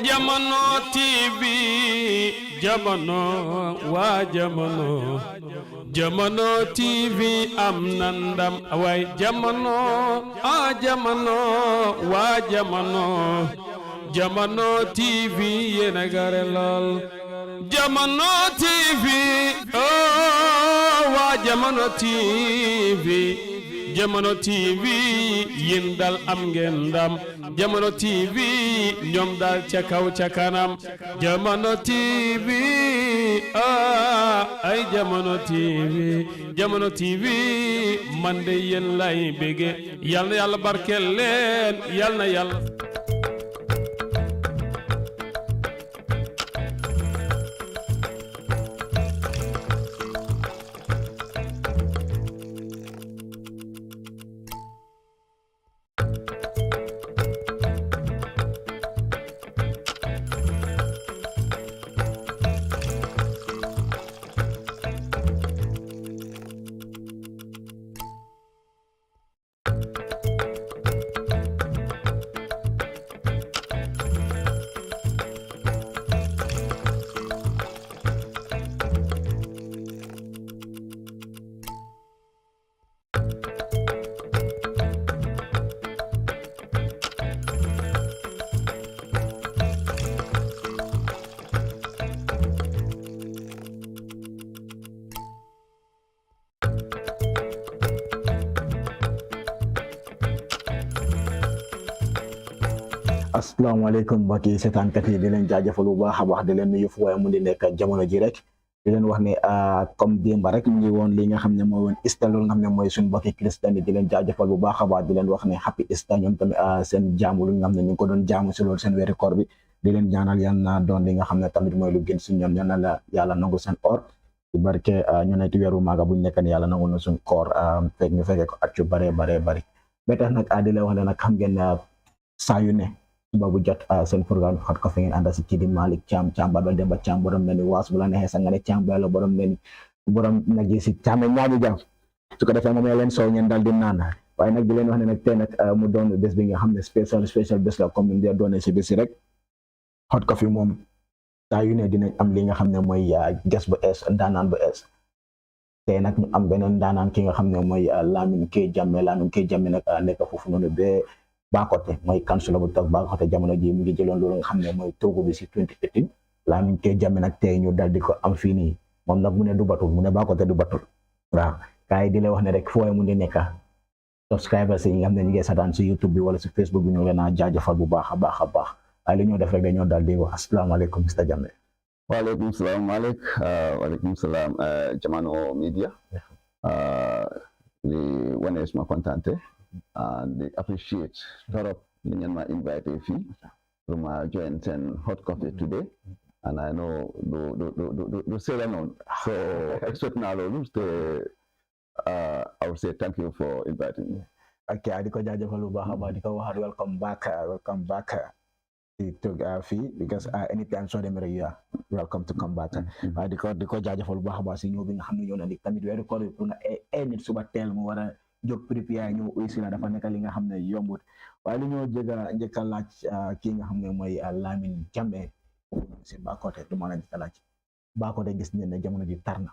Jamono TV jamono waa jamono Jamono TV am na ndam waay jamono jamono waa jamono Jamono TV yéen a gare lool Jamono TV waa Jamono TV Jamono TV yéen dal am ngeen ndam Jamono TV ñoom dal ca kaw ca kanam Jamono TV ay Jamono TV Jamono TV man de yéen lay bége yal na Yàlla barkeel leen yal na Yàlla asalaamaaleykum mbokk yi seetaankat yi di leen jaajëfal bu baax a baax di leen nuyu fu waaye mu di nekk jamono ji rek di leen wax ne comme démba rek mu ngi woon li nga xam ne mooy woon Easter loolu nga xam ne mooy suñu mbokki christian yi di leen jaajëfal bu baax a baax di leen wax ne happy Easter ñoom tamit seen jaamu lu nga xam ne ñu ngi ko doon jaamu si loolu seen weeri koor bi di leen ñaanal yal na doon li nga xam ne tamit mooy lu gën si ñoom yal na la yàlla nangu seen or ci barke ñu ne ci weeru maaga buñ nekk ne yàlla nangu na suñu koor fekk ñu fekkee ko at yu bare bare bari ba tax nag di leen wax ne nag xam ngeen saa yu ne suba bu jot seen programme Hot Coffee ngeen ànd si kii di Malick Cham Babel Demba Cham borom mel ni waas bu la neexee sax nga ne Cham la borom mel ni borom nag yi si Cham ñaari jàmm su ko defee nga may leen soo ngeen daal di naan waaye nag di leen wax ne nag tey nag mu doon bés bi nga xam ne spécial bés la comme ni ñu doonee si bés yi rek Hot Coffee moom saa yu ne dinañ am li nga xam ne mooy guest bu ees ndaanaan bu ees tey nag ñu am beneen ndaanaan ki nga xam ne mooy Lamin Jammeh nag nekk foofu noonu ba Bakote mooy kansula bu toog Bakote jamono ji mu ngi jëloon loolu nga xam ne mooy toogu bi si 2018 Lamin Jammeh nag tey ñu dal di ko am fii nii moom nag mu ne du batul mu ne Bakote du batul waaw kaay di lay wax ne rek foo mu di nekk subscribers yi nga xam ne ñu ngi seetaan si YouTube bi wala si Facebook bi ñu leen a jaajëfal bu baax a baax a baax waaye li ñoo def rek dañoo dal di wax asalaamaaleykum Mr Jammeh. Waaleykum salaam Malick waaleykum salaam Jamono Media di wane suma kontante and they appreciate torop li ngeen ma invite fii pour ma join seen Hot Coffee today and I know do say that noonu so expect naa loolu te I would say thank you for inviting me. Okay, di ko jaajëfal bu baax a baax di ko waxaat welcome back to fii because anytime soo demee rek yeah welcome to come back di ko jaajëfal bu baax a baax si ñëw bi nga xam ne ñëw na ni tamit weeru koor bi pour nga nit suba teel mu war a jóg prépare ñëw aussi la dafa nekk li nga xam ne yombut waaye li ñoo njëkk a laaj kii nga xam ne mooy Lamin Jammeh si Bakote du ma la njëkk a laaj Bakote gis nañ ne jamono ji tar na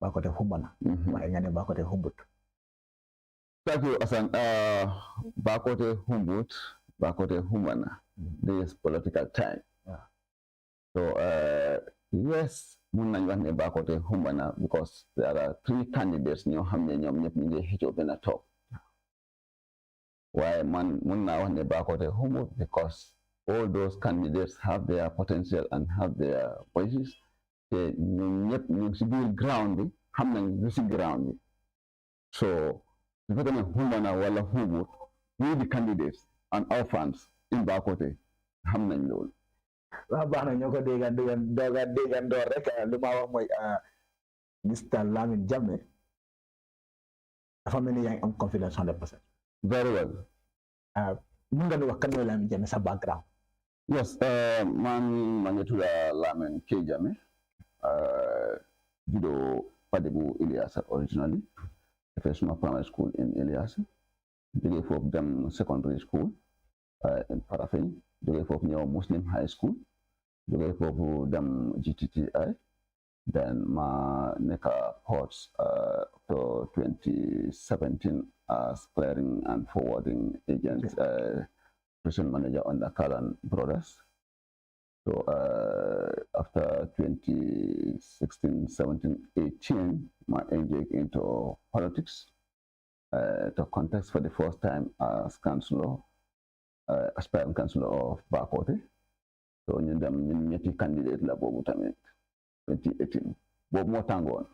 Bakote xumba na waaye nga ne Bakote xumbut. Thank you Assane Bakote xumbut Bakote xumba na this political time so yes mun nañ wax ne Bakote xumba na because there are 3 candidates ñoo xam ne ñoom ñëpp ñu ngi xëccoo benn toog waaye man mun naa wax ne Bakote xumbut because all those candidates have their potential and have their voices te ñoom ñëpp ñu si biir ground bi xam nañ lu si ground bi so su fekkee ne xumba na wala xumbut we the candidates and our fans in Bakote xam nañ loolu. waaw baax na ñoo ko déggandoor rek lu ma wax mooy Mr Lamin Jammeh dafa mel ni yaa ngi am confidence 100%. Very well. mun nga wax kan mooy Lamin Jammeh sa background. Yes, man maa ngi tudd Lamin Jammeh judo Fadibu Eliasa originally defee suma primary school in Eliasa jógee foofu dem secondary school in Farafenni jógee foofu ñëw Muslim High School jógee foofu dem GTTI then ma nekk Ports to 2017 as clearing and forwarding agent prison manager under Kalan Brothers. So after 2016, 17, 18, I engaged into politics to contest for the first time as councillor, aspiring councillor of Bakote. So ñu dem ñun ñetti candidate la boobu tamit 2018 boobu moo tàngoon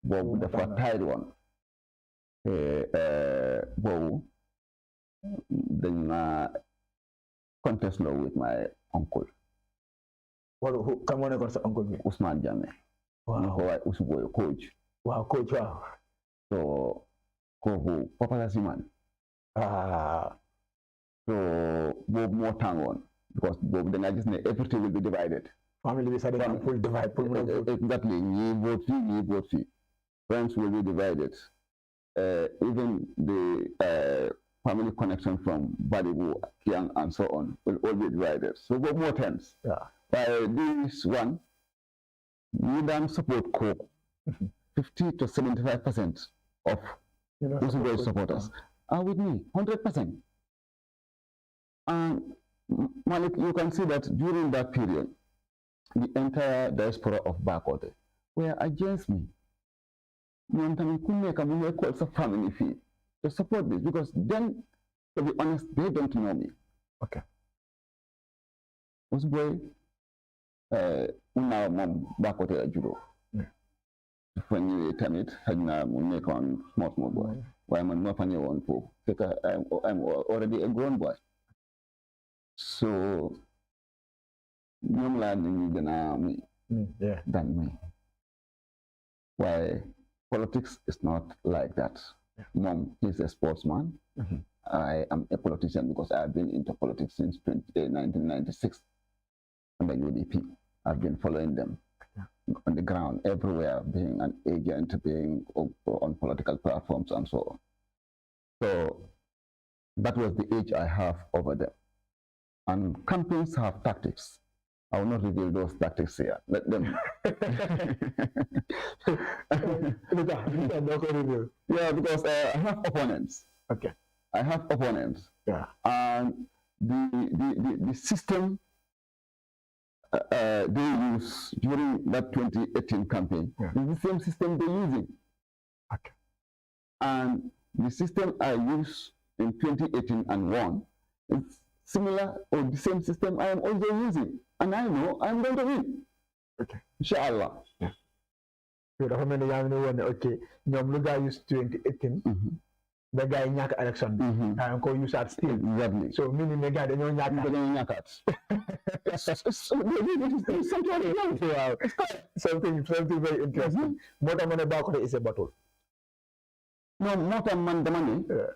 boobu dafa tied woon boobu dañ ma contest law with my uncle. Well, kan moo nekkoon sa uncle bi? Ousmane Jammeh. Wow. Ko waay Usuboy coach. Wow, coach, wow. So kooku papa la si man. So boobu moo tàngoon because boobu da nga gis ne everything will be divided. Family bi sax dañ full divide. Exactly. ñii vote fii ñii vote fii. Friends will be divided. Even the family connection from Balibu, Kiang, and so on will all be divided. So what more tense? Yeah. By this one, we don't support Coke. 50 to 75% of Usuboy supporters are with me, 100%. And Malick, you can see that during that period, the entire diaspora of Bakote were against me. It's a family fee to support this because then, to be honest, they don't know me. Okay. Usuboy, una mom Bakote a judo. When you turn it, I make on small boy. Why am I not on your own for? Because I'm already a grown boy. So, young lad than me. Why politics is not like that. Yeah. Mom is a sportsman. I am a politician because I have been into politics since 1996 under UDP. I've been following them on the ground everywhere, being an agent, being on political platforms and so on. So that was the age I have over them. And campaigns have tactics. I will not reveal those tactics here. Let them. Yeah, because I have opponents. Okay. I have opponents. Yeah. And the system they use during that 2018 campaign is the same system they're using. Okay. And the system I use in 2018 and won is similar or the same system I am also using. And I know I'm going to win. Okay. Inshallah. Yeah. So the family okay, ñom lu ga use 2018. The guy ñak election bi. I'm going to use that still. Exactly. So meaning the guy dañoo ñakat. Something very interesting. What I'm about is a battle. No, not a man.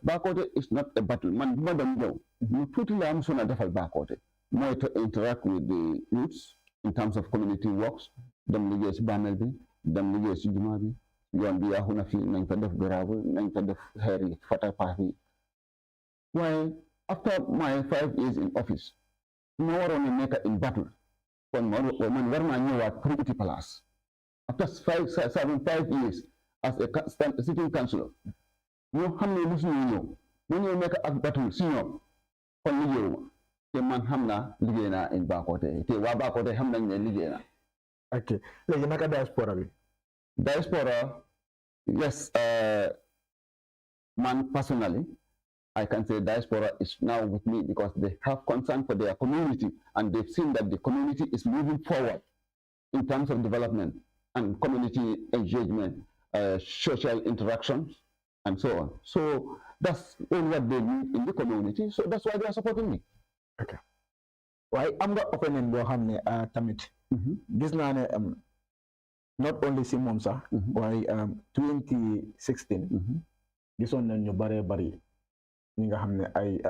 Bakote is not a battle. Man, madam, no. You put it on so that Bakote. More to interact with the youths in terms of community works. Them liggéey banel, them liggéey juma bi. Yoon bi yaxu na fi nañ fa def gravel, nañ fa def xeer yi fata pax. Why after my 5 years in office, ma waroon a nekk in battle. Kon man war naa ñëwaat pour uti place. After 5 years as a sitting councillor, ñoo xam ne mosuñu ñëw ma ñëw nekk ak battle si ñoom kon liggéeyuma te man xam naa liggéey naa in Bakote te waa Bakote xam nañ ne liggéey naa. Okay. Léegi naka diaspora bi? Diaspora, yes, man personally, I can say diaspora is now with me because they have concern for their community and they've seen that the community is moving forward in terms of development and community engagement, social interactions, and so on. So that's all what they need in the community. So that's why they are supporting me. Okay. Why am nga opinion boo xam ne tamit gis naa ne not only si moom sax waaye 2016 gisoon nañ ñu bare bari ñi nga xam ne ay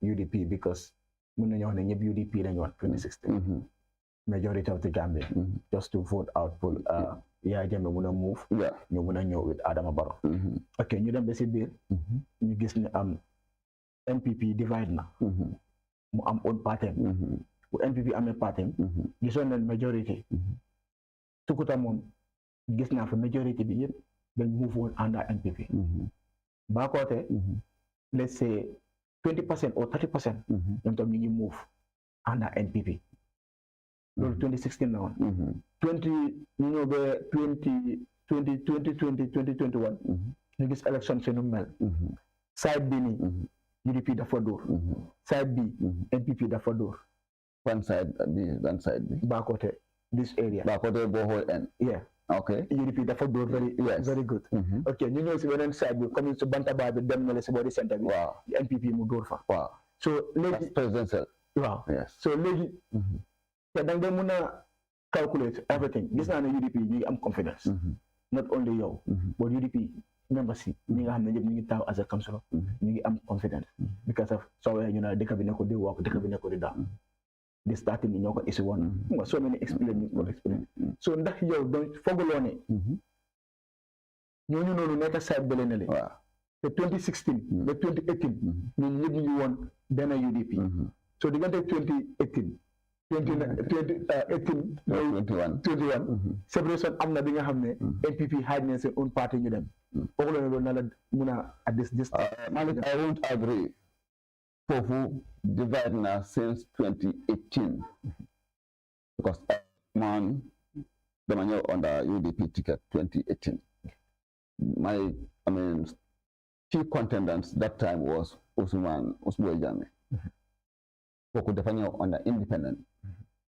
UDP because mën nañu wax ne ñëpp UDP lañu woon 2016 majority of the Gambia just to vote out pour Yaya Jammeh mun a move ñu mun a ñëw with Adama Barrow. Ok ñu dem ba si biir ñu gis ne NPP divide na mu am own partem bu NPP amee partem gisoon nañ majorité Sukuta moom gis naa fa majorité bi yëpp dañ move woon under NPP Bakoteh let's say 20% or 30% ñoom tam ñu ngi move under NPP loolu 2016 la woon 20 ñu ñëw ba 2021 ñu gis élection si nu mel side bi nii UDP dafa dóor side bi NPP dafa dóor one side bi Bakoteh this area Bakoteh Bohol end yeah okay UDP dafa dóor very good ok ñu ñëw si beneen side bi comme si Bantaba bi dem na la si boori centre bi waaw NPP mu dóor fa waaw so léegi presidential waaw yes so léegi te da nga mën a calculate everything gis naa ne UDP ñu ngi am confidence not only yow but UDP members yi ñi nga xam ne ñëpp ñu ngi taw as a councillor ñu ngi am confidence because of soo waxee ñu ne dëkk bi ne ko di wokk dëkk bi ne ko di daal di starting ni ñoo ko isi woon nga soo mel ni experience ñu ko experience so ndax yow donc fooguloo ne ñooñu noonu nekk side bële na le te 2016 ba 2018 ñun ñëpp ñu ngi woon benn UDP so diggante 2018 21 separation am na bi nga xam ne NPP xaaj nañ seen own party ñu dem fooguloo ne loolu na la mun a at this Malick I won't agree foofu divide na since 2018 because man dama ñëw on the UDP ticket 2018 key contenders that time was Usman Jammeh kooku dafa ñëw on the independent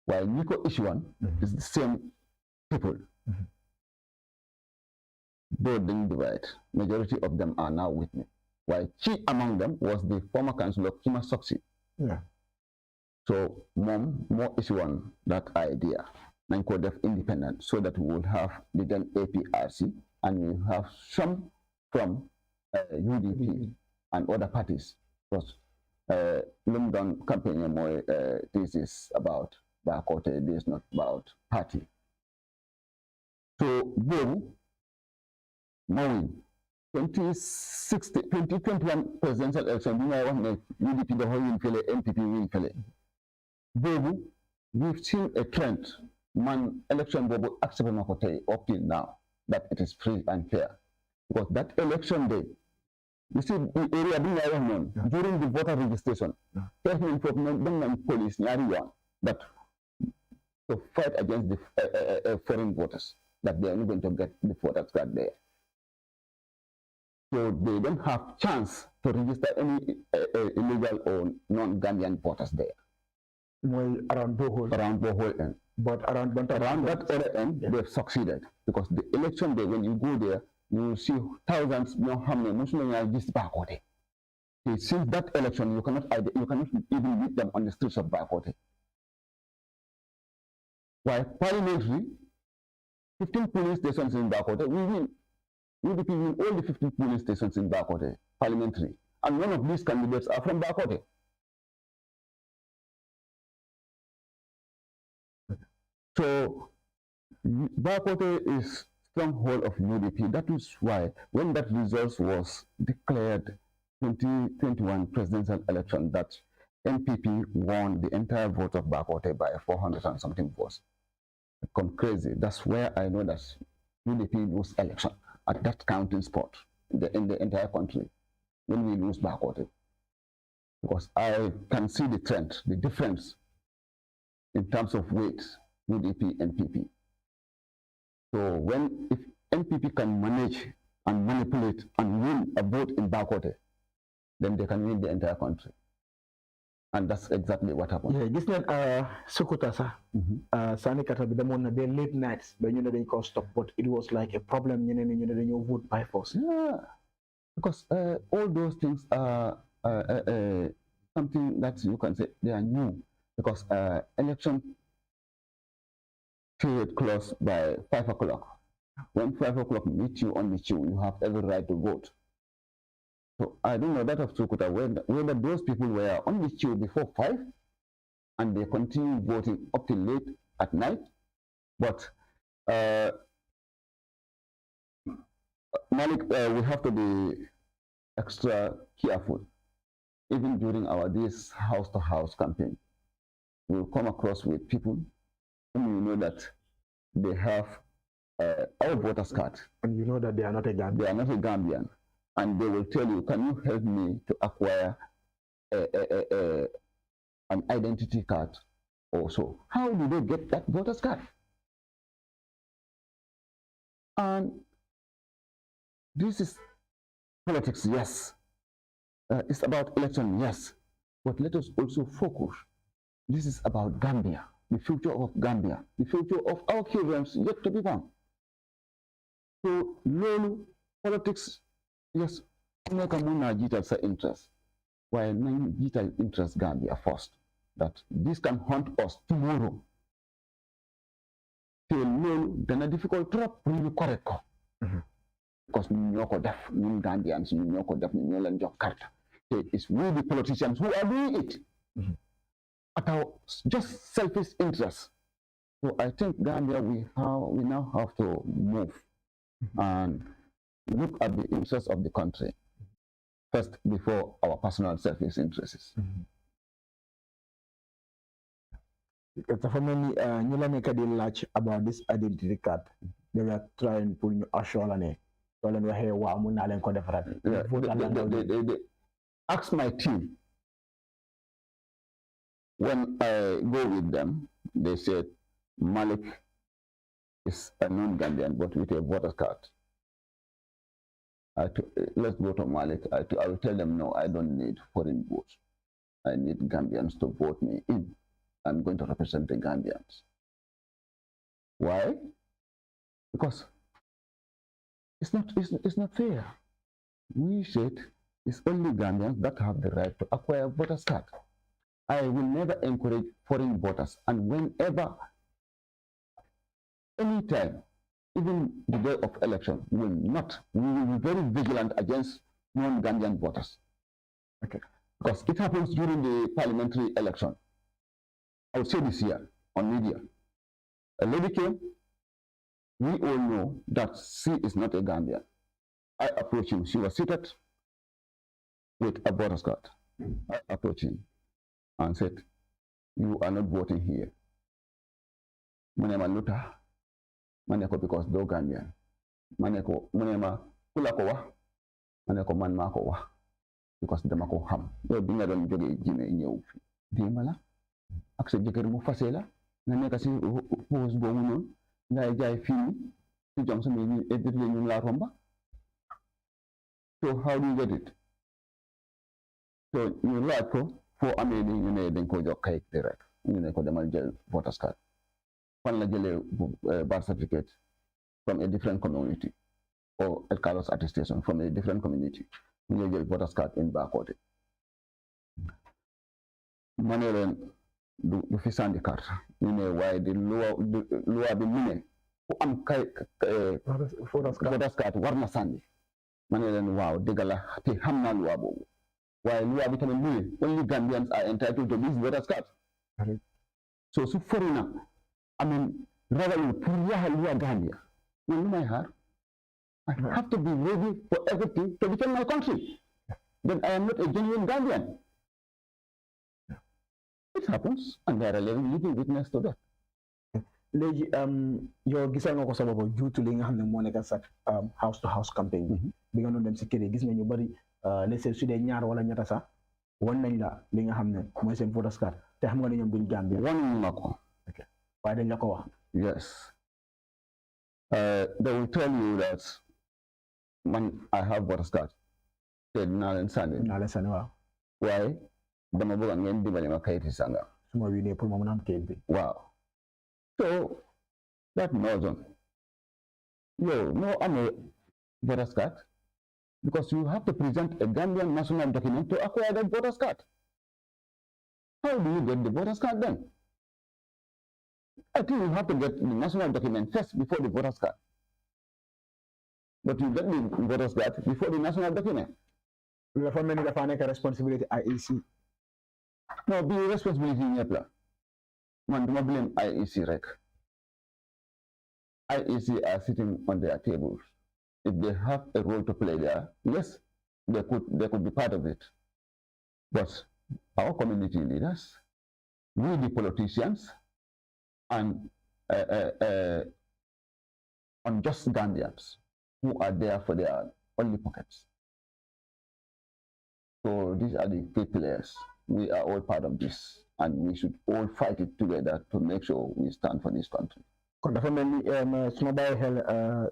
while ñi ko issue one is the same people though they divide majority of them are now with me while key among them was the former councillor Kima Soxi. So mom more issue one that idea and code of independent so that we will have the then APRC and we have some from UDP and other parties because London campaign more this is about Bakoteh, this is not about party. So boom, Mawin 2021 presidential election bi may wax ne UDP dafa win fële NPP win fële boobu we've seen a trend man election boobu accepté na ko tey up till now that it is free and fair because that election day you see the area bi may wax noonu during the voter registration def nañ foofu noonu dem nañ police ñaari yoon that to fight against the foreign voters that they are not going to get the voters card there. So they don't have chance to register any illegal or non-Gambian voters there. Around Bohol end. But around that other end, they've succeeded because the election day, when you go there, you will see thousands more Muslims just Bakoteh. Since that election, you cannot even meet them on the streets of Bakoteh. While parliamentary, 15 police stations in Bakoteh, we win. UDP win all the 15 polling stations in Bakoteh, parliamentary. And none of these candidates are from Bakoteh. So, Bakoteh is stronghold of UDP. That is why, when that result was declared 2021 presidential election, that NPP won the entire vote of Bakoteh by 400 and something votes. Come crazy. That's where I know that UDP lose election at that counting spot in the entire country when we lose Bakoteh. Because I can see the trend, the difference in terms of weight, UDP, NPP. So if NPP can manage and manipulate and win a vote in Bakoteh, then they can win the entire country. And that's exactly what happened. Yeah, gis ngeen Sukuta sax sànni kata bi demoon na ba late nights ba ñu ne dañ ko stop but it was like a problem ñu ne dañoo vote by force. Yeah, because all those things are something that you can say they are new because election period closed by 5 o'clock. When 5 o'clock meet you on the queue, you have every right to vote. So I don't know that of Sukuta, whether those people were on the queue before 5 and they continue voting up till late at night. But Malick, we have to be extra careful even during this house-to-house campaign, we'll come across with people whom you know that they have our voters card. And you know that they are not a Gambian. They are not a Gambian. And they will tell you, can you help me to acquire an identity card also? How do they get that voters card? And this is politics, yes. It's about election, yes. But let us also focus. This is about Gambia, the future of Gambia, the future of our children yet to be born. So, lolu politics, yes, make a jital interest. While jital interest Gambia first, that this can haunt us tomorrow. So, lolu, then a difficult trap, really correct. Because nyoko def, Gambians, nyoko def, nyolan jokarta. It's we the politicians who are doing it. At our just selfish interests. So I think Gambia, we now have to move and look at the interests of the country first before our personal selfish interests. For many, you make a large about this identity card. They were trying to assure me. They ask my team. When I go with them, they said Malick is a non-Gambian, but with a voter card. Let's go to Malick. I will tell them, no, I don't need foreign votes. I need Gambians to vote me in. I'm going to represent the Gambians. Why? Because it's not fair. We said it's only Gambians that have the right to acquire a voter's card. I will never encourage foreign voters, and whenever, anytime, even the day of election, we will be very vigilant against non-Gambian voters. Okay. Because it happens during the parliamentary election. I would say this year on media. A lady came, we all know that she is not a Gambian. I approached him, she was seated with a voter's card. I approached him and said, you are not voting here. Manema luta, maneko because do Gambian. Maneko, manema kula ko wa, maneko man ma ko wa, because dama ko ham. Yo binga don joge jime ñew fi. Dimala, ak sa jëkër mu fasela, nga nekk ci pose bo mu non, ngay jaay fini, ci jom sama ñu edit ñu la romba. So how do you get it? So you like for amee ni ñu ne dañ ko jox kayit rek ñu ne ko demal jël voters card fan la jëlee birth certificate from a different community or a Carlos attestation from a different community ñu jël voters card in Bakoteh ma ne leen du fi sandi carte ñu ne waaye di loi bi mu ne ku am voters card war na sandi ma ne leen waaw dëgg la te xam naa loi boobu while we are becoming only Gambians are entitled to this voters card. So, foreigner, I mean, rather than Puriya Gambia, I have to be ready for everything to defend my country. Then I am not a genuine Gambian. It happens, and there are living witness to that. Léegi yow gisal nga ko sa bopp juutu li nga xam ne moo nekk sa house to house campaign bi nga doon dem si kër yi gis nga ñu bari les su dee ñaar wala ñetta sax wan nañ la li nga xam ne mooy seen voters card te xam nga ne ñoom duñ Gambia One ma ko. waaye dañ la ko wax. Yes. They will tell you that when I have voters card te dinaa leen sànni waaw waaye dama bëgg ngeen dimbali ma kayiti sanga su ma wiinee pour ma mën a am kayit bi waaw. So that notion, no, I'm a voters card because you have to present a Gambian national document to acquire the voters card. How do you get the voters card then? I think you have to get the national document first before the voters card. But you get the voters card before the national document. Dafa mel ni dafa nekk responsibility IEC. No, be responsibility in your plan. Man, do not blame IEC rec. IEC are sitting on their tables. If they have a role to play there, yes, they could be part of it. But our community leaders, we the politicians, and unjust Gambians who are there for their only pockets. So these are the key players. We are all part of this, and we should all fight it together to make sure we stand for this country. kon dafa mel ni su ma bàyyi xel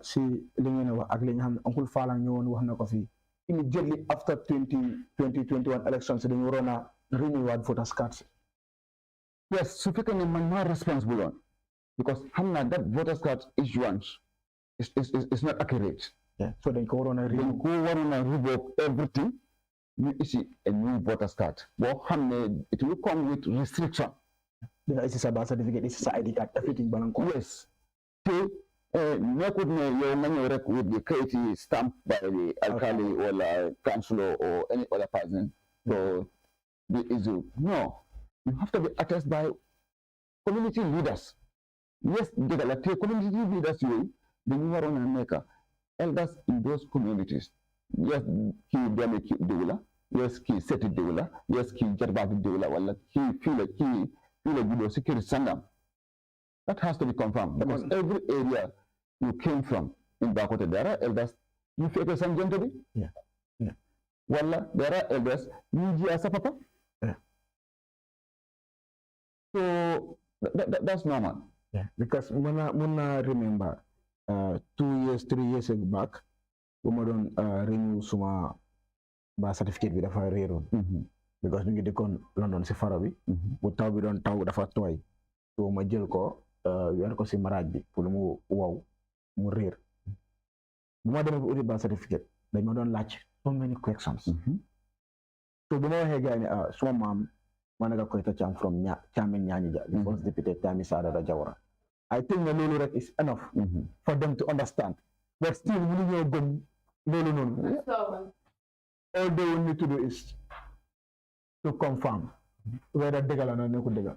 si li ngeen wax ak li nga xam ne Uncle Falang ñëwoon wax na ko fii immediately after 2021 elections dañu waroon a renew voters cards. Yes, su fekkee ne man maa responsible on because xam naa that voters card issuance is not accurate. So dañ ko waroon a renew. Dañ ko waroon a revoke everything. You issue a new voters card. It will come with restriction. This is a birth certificate, this is an ID card, everything balanko. Yes. So, with the KT stamped by the alcalde or the councillor or any other person. So, the issue. No. You have to be attested by community leaders. Yes, the community leaders, the new maker, elders in those communities. Yes, he Jammeh Dewula. Yes, he Seti Dewula. Yes, he Jarbati Dewula. Well, he feel a good security sangam. That has to be confirmed because every area you came from in Bakote, there are elders. You fake a son gently. Yeah. Well, there are elders. You just papa. Yeah. So that's normal. Yeah, because Muna remember 2 years, 3 years back. Buma don renew suma ba certificate bi dafa réeroon because ñu ngi dëkkoon London si faro bi bu taw bi doon taw dafa tooy so ma jël ko weer ko si maraaj bi pour mu wow mu réer bu ma demee bi uti ba certificate dañ ma doon laaj so many questions so bu ma waxee gars yi ne suma maam ma nekk Koyta Cham from Cham Ñaañi Ja the first deputy Tami Sadara Jawara I think ne loolu rek is enough for them to understand but still mënu ñoo gëm loolu noonu all they need to do is to confirm whether dëgg la ne ko dëgg.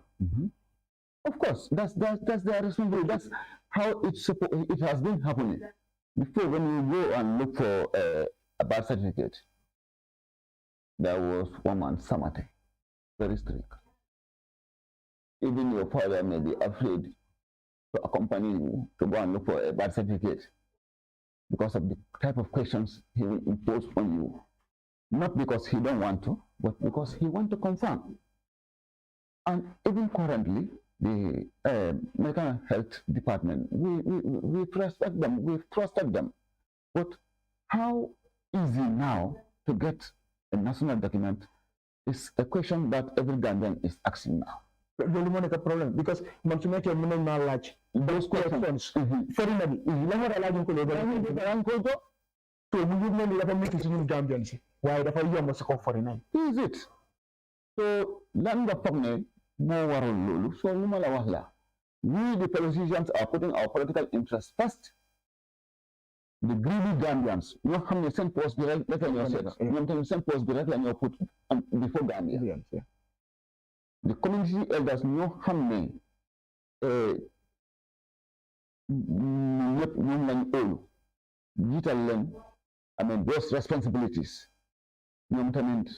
Of course, that's their responsibility. That's how it has been happening. Before, when you go and look for a birth certificate, there was one man Samate, very strict. Even your father may be afraid to accompany you to go and look for a birth certificate because of the type of questions he will impose on you. Not because he don't want to, but because he want to confirm. And even currently, the American Health Department, we respect them, we trusted them. But how easy now to get a national document is a question that every Gambian is asking now. Loolu moo nekk problème because man su nekkee mën naa laaj those questions foreigner bi la war a laaj ko loolu so mu ngi mel ni dafa métti si ñun Gambian si waaye dafa yomb si ko foreigner is it so lan nga foog ne moo waral loolu so lu ma la wax la we the politicians are putting our political interests first. The greedy Gambians ñoo xam ne seen poste bi rek la ñoo seet ñoom tamit seen poste bi rek la ñoo put before Gambia. The community elders ñoo xam ne ñëpp ñoom lañ óolu jiital leen those responsibilities ñoom tamit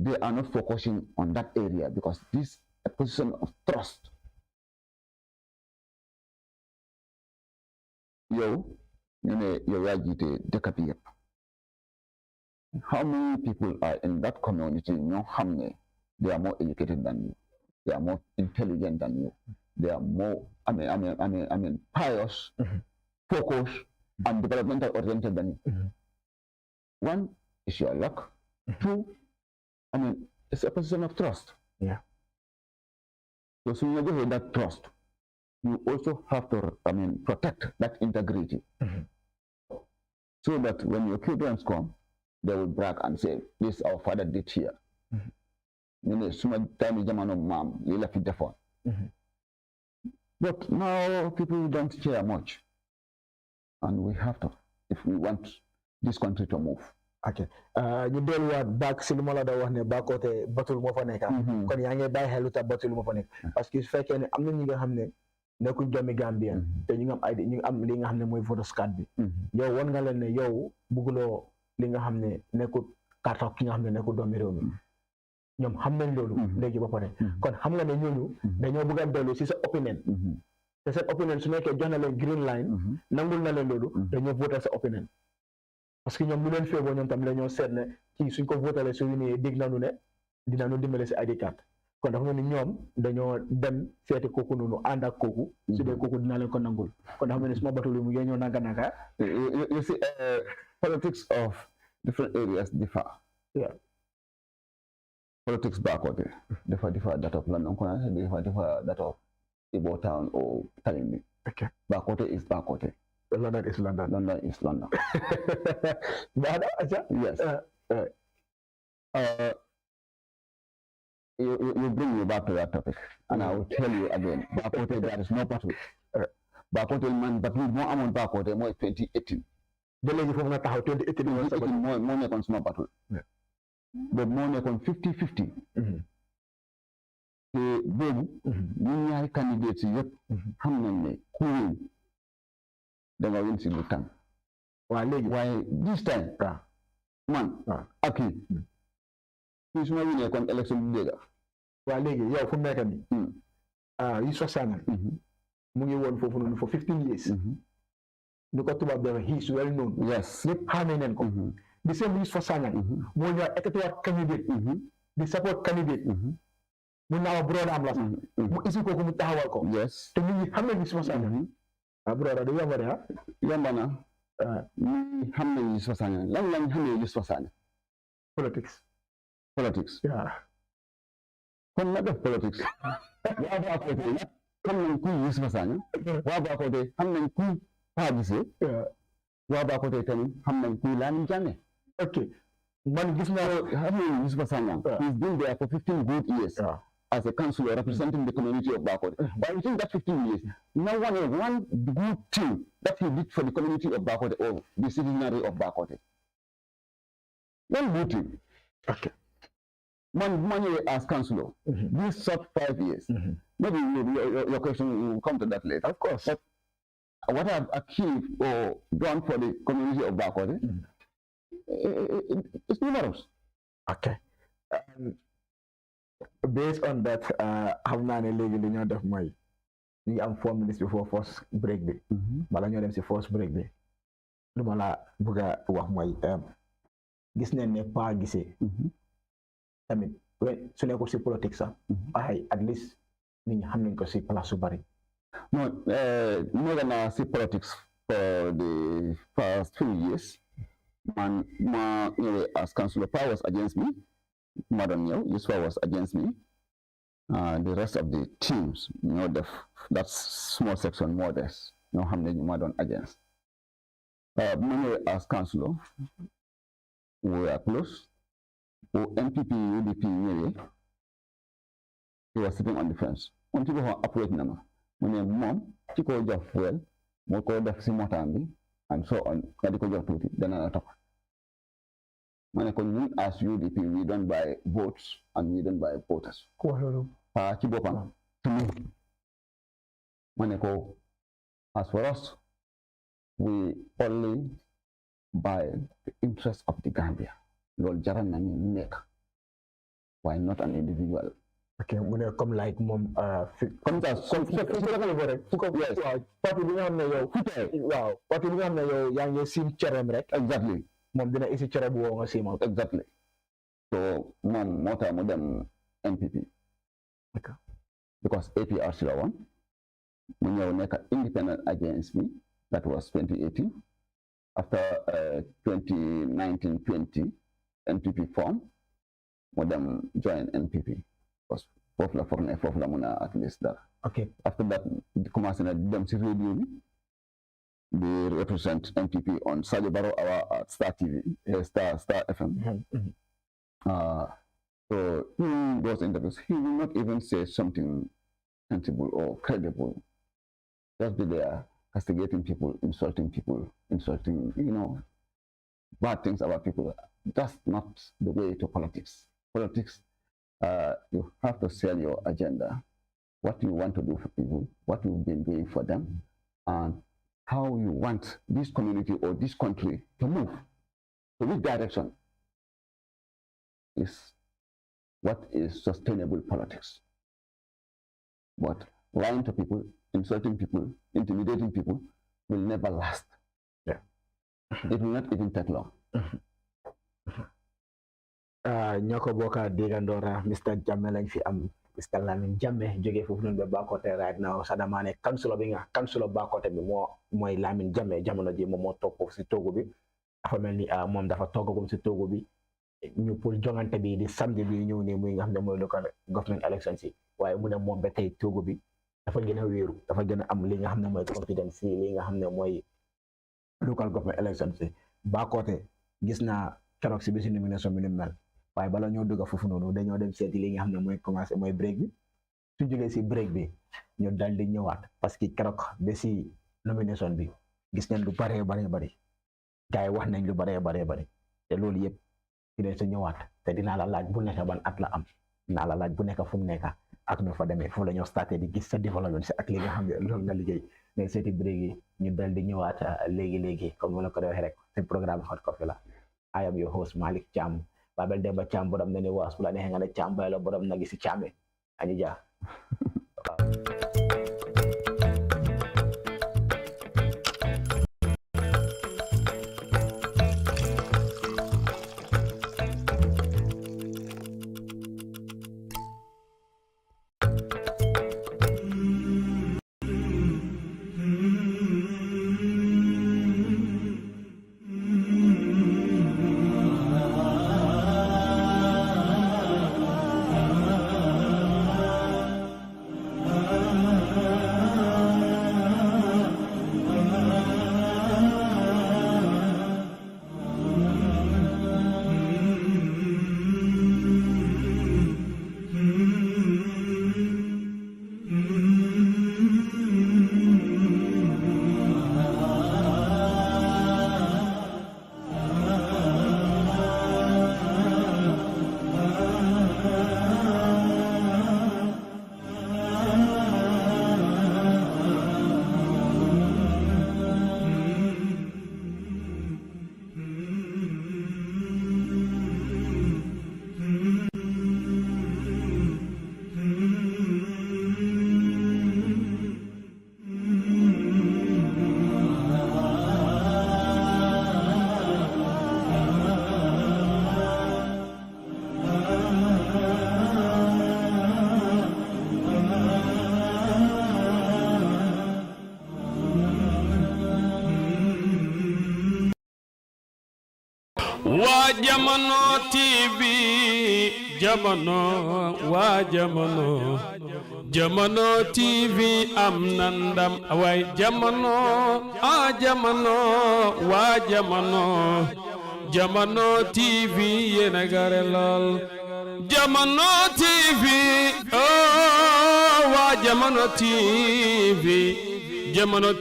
they are not focusing on that area because this is a position of trust. Yow ñu ne yow yaa jiite dëkk bi yëpp. How many people are in that community ñoo xam ne they are more educated than you. They are more intelligent than you. They are more, pious, focused, and developmental oriented than you. One is your luck. Two, it's a position of trust. Yeah. So when you give that trust, you also have to, protect that integrity. So that when your children come, they will brag and say, this our father did here. But now people don't care much. And we have to, if we want this country to move. Okay. You deal with back cinema la da wax ne ba côté batul mo fa nek kon ya ngay bay xelu ta batul mo fa nek parce que su fekkee ne am na ñi nga xam ne nekkuñ doomi Gambien te ñu am ay ñu am li nga xam ne mooy voter card bi yow won nga leen ne yow bëgguloo li nga xam ne nekkul carte ki nga xam ne nekkul doomi réew mi ñoom xam nañ loolu léegi ba pare kon xam nga ne ñooñu dañoo bëgg a dellu si sa opinion te seen opinion su nekkee jox na leen green line nangul na leen loolu dañoo voté sa opinion parce que ñoom lu leen feeboo ñoom tam la ñoo seet ne kii suñ ko votalee su ñu nee dégg nañu ne dinañu dimbale si ID card kon dafa mel ni ñoom dañoo dem seeti kooku noonu ànd ak kooku su dee kooku dina leen ko nangul kon dafa mel ni suma batul mu ngi ñëw naka you see politics of different areas differ. Yeah. Politics backward differ that of London differ that of Igbo town or Kalindi. Okay. Backward is backward. London is London. London is London. Yes. You bring me back to that topic, and I will tell you again. Backward, there is no battle. Backward man, but we more among backward more 2018. The lady from that 2018 more nekon small battle. But more nekon 50-50. The boom, we are candidates yet. How many? Who? Then I will see the time. Why this time? Man, okay. Who's my winner on election day? Well, yeah, from Mekani. You saw Sana. Mungi won for 15 years. Look at them, he's well known. Yes. Not permanent. The same is for Sana. When you are a candidate, the support candidate. When our brother Amlas, is it going to Tawako? Yes. To me, how many is for Sana? A brother, the Yamada. Yamana. How many is for Sana? Long, how many is for Sana? Politics. Politics. Yeah. Kon na def politics. Wa ba ko de xam nañ ku Yusuf Sanya. Wa ba ko de xam nañ ku Padise. Wa ba ko de tamit xam nañ ku Lamin Jammeh. Okay. Man gis naa xam nañ Yusuf Sanya. He's been there for 15 good years as a councillor representing the community of Bakode. But within that 15 years, no one good thing that he did for the community of Bakode or the citizenry of Bakode. One good thing. Okay. Money as councillor, this short 5 years. Maybe your question will come to that later. Of course. But what I've achieved or done for the community of Bakode, it's numerous. Okay. Based on that, xam naa ne léegi li ñoo def mooy ñu ngi am 4 minutes before first break bi. Bala ñoo dem si first break bi. Lu ma la bëgg a wax mooy gis nañ ne Pa Gisee. Tamit su nekkul si politique sax ay at least nit ñi xam nañ ko si place su bari. No, more than I see politics for the past few years. Man, as councillor Pa was against me. Madam Yusuf was against me. The rest of the teams, that small section more or less, how many Madam against. Many as councillor, we were close. MPP, UDP, he was sitting on the fence. When people were operating them, when your mom, she called your fuel, more called the Simotambi, and so on, then I talk. When I come as UDP, we don't buy votes and we don't buy voters. To me, when I go, as for us, we only buy the interest of the Gambia. Lord Jaran make. Why not an individual? Okay, when I come like mom, come that Exactly. Mom dina isi cere bu wo nga sima. Exactly. So mom mota mo dem MPP. Okay. Because APRC won. When you make independent against me, that was 2018. After 2019-20, NPP formed. Madam joined NPP. Because popular muna at least that. Okay. After that, the commercial them to radio. They represent NPP on Sadio Barrow at Star TV, Star FM. So in those interviews, he will not even say something sensible or credible. Just be there castigating people, insulting, bad things about people. That's not the way to politics. Politics, you have to sell your agenda, what you want to do for people, what you've been doing for them, and how you want this community or this country to move. So which direction is what is sustainable politics. But lying to people, insulting people, intimidating people will never last. Yeah. It will not even take long. ñoko boka digandora Mr. Jammeh lañ fi am Mr. Lamin Jammeh jóge foofu noonu ba Bakote right now sadama ne kansulo bi nga kansulo Bakote bi mooy Lamin Jammeh jamono ji moom moo toog foofu si toogu bi dafa mel ni moom dafa toogagum si toogu bi ñu pour jongante bi di samedi bi ñëw nii muy nga xam ne mooy local government elections yi waaye mu ne moom ba tey toogu bi dafa gën a wéeru dafa gën a am li nga xam ne mooy confidence si li nga xam ne mooy local government elections yi Bakote gis naa keroog si bisi nomination bi ni mel waaye bala ñoo dugg foofu noonu dañoo dem seeti li nga xam ne mooy commencé mooy break bi su jógee si break bi ñu dal di ñëwaat parce que keroog ba si nomination bi gis nañ lu baree bari gars yi wax nañ lu baree bari te loolu yëpp dinañ sa ñëwaat te dinaa la laaj bu nekk ban at la am dinaa la laaj bu nekk fu mu nekk ak nu fa demee foofu la ñoo starté di gis sa développement si ak li nga xam ne loolu nga liggéey mais seeti break yi ñu dal di ñëwaat léegi comme la ko waxee rek seen programme Hot Coffee la I am your host Malick Cham Babel Demba Cham borom na ne waas bu la neexee nga ne Cham bay la borom nagi si Chame añu ja waa Jamono TV jamono waa Jamono TV am na ndam waay jamono jamono waa Jamono TV yéen a gare lool Jamono TV waa Jamono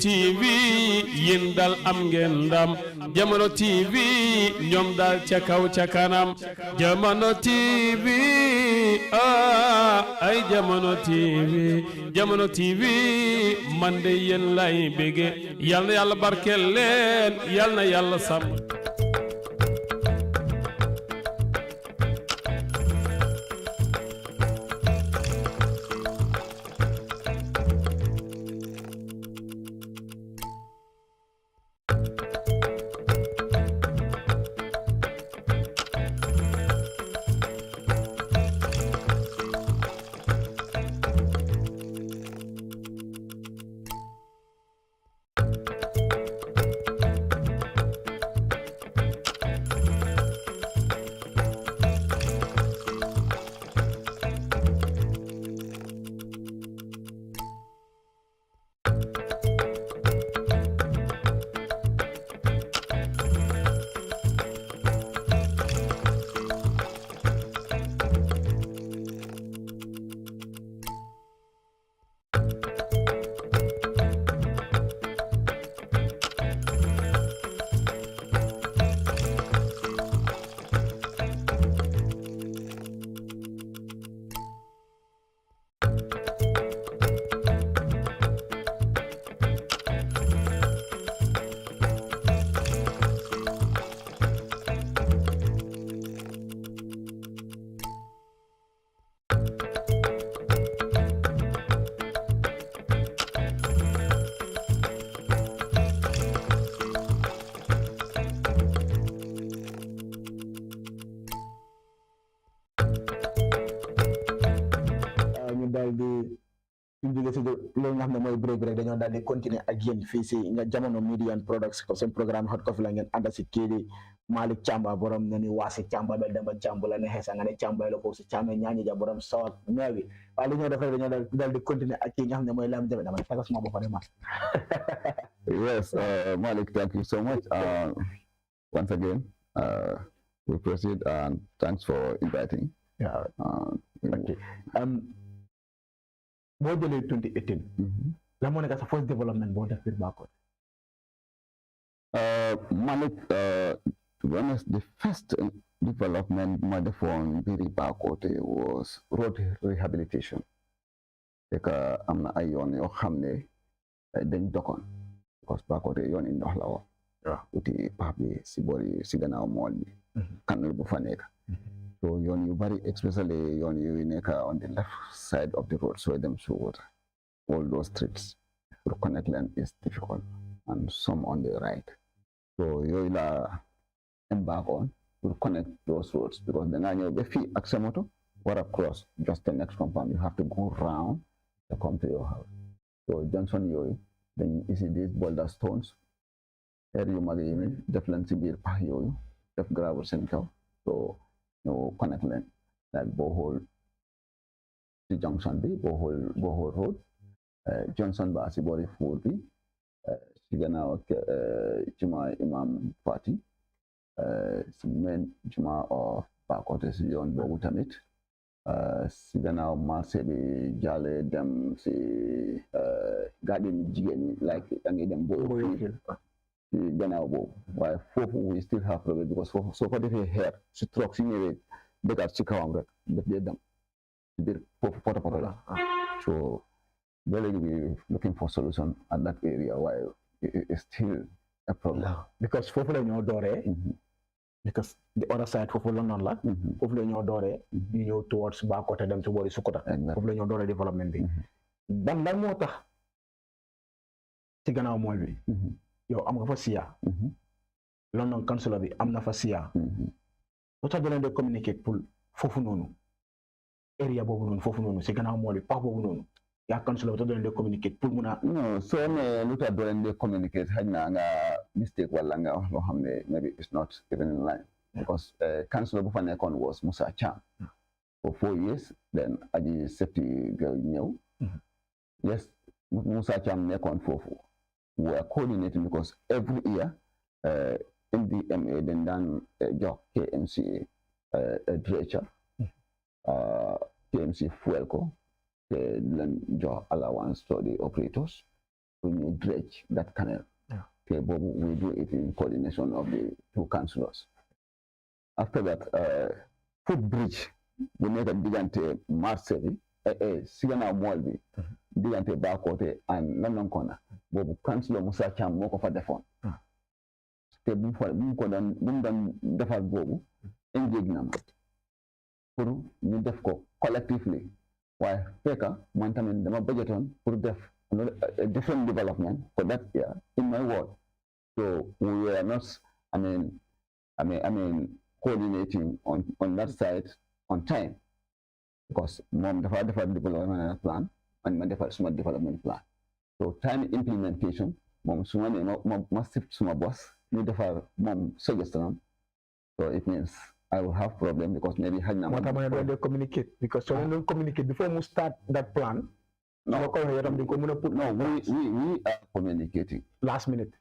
TV yéen dal am ngeen ndam Jamono TV ñoom daal ca kaw ca kanam Jamono TV ay Jamono TV man de yéen lay bége yal na yàlla barkeel leen yal na yàlla sàmm loolu nga xam ne mooy break bi rek dañoo daal di continuer ak yéen fii si nga Jamono Media and Products seen programme Hot Coffee la ngeen ànd si kii di Malick Chamba borom ne ni waasi Chamba bel demba Chamba la neexee sa nga ne Chamba la foofu si Chame ñaañi ja borom sawat meewi waaye li ñoo def rek dañoo daal di continuer ak kii nga xam ne mooy Lamin Jammeh dama tagas ma bopp ma Yes, Malick, thank you so much. Once again, we proceed and thanks for inviting. Yeah. Okay. Boo jëlee 2018. lan moo nekk sa first development boo def biir Bakoteh. Malick, to be honest, the first development my defoon biir Bakoteh was road rehabilitation. Fekk am na ay yoon yoo xam ne dañ dokkoon because Bakoteh yoon yi ndox la woon. waaw uti pax bi si boori si gannaaw mool bi. kanal bu fa nekk. So yoon yu bari, especially yoon yu nekk on the left side of the road, so them should all those streets to connect them is difficult, and some on the right. So you la embark on to connect those roads because the nine you fee Aksamoto or across just the next compound. You have to go round to come to your house. So Johnson you then you see these boulder stones. Here you magi definitely be you def gravel center. So no connect leen like borehole si junction bi borehole road Johnson ba si boori fuur bi si gannaaw juma imam Fati si main juma of Bakoteh si yoon boobu tamit si gannaaw marché bi jàlle dem si garden jigéen ñi like da ngay dem boobu si gannaaw boobu waaye foofu we still have problem because foofu soo ko defee xeer si truck si ñëwee dëggaat si kawam rek daf dee dem si biir foofu poto la so ba léegi we looking for solution at that area waaye it's still a problem because foofu la ñoo dooree because the other side foofu la noonu la foofu la ñoo dooree ñu ñëw towards Bakoteh dem si boori Sukuta foofu la ñoo dooree développement bi ban lan moo tax si gannaaw mool bi yow am nga fa siya London Council bi am na fa siya lu tax leen de communiquer pour foofu noonu area boobu noonu foofu noonu si gannaaw mool bi pax boobu noonu yaa council bi tax leen de communiquer pour mun a non soo ne lu tax leen de communiquer xëy na nga mistake wala nga wax loo xam ne maybe it's not even in line because council bu fa nekkoon was Musa Cham for 4 years then aji safety girl ñëw yes Musa Cham nekkoon foofu we are coordinating because every year NDMA then done job KMC dredger KMC fuel ko then job allowance to the operators to dredge that canal. Okay, but we do it in coordination of the two councillors. After that, footbridge we make a digante Marseille Sigana Molbi digante Bakoteh and London Corner. Bobu councilor Musa Cham moo ko fa defoon te bu mu ko doon defal boobu engage na ma pour ñu def ko collectively waaye fekka man tamit dama budgetoon pour def a different development for that year in my ward so we were not I mean coordinating on that side on time because moom dafa defar development plan man ma defar suma development plan. So time implementation, mom suma ne ma shift suma boss, ñu defar mom suggestion. So it means I will have problem because maybe had na what am I going to communicate because so don't communicate before we start that plan. No, we are communicating. Last minute.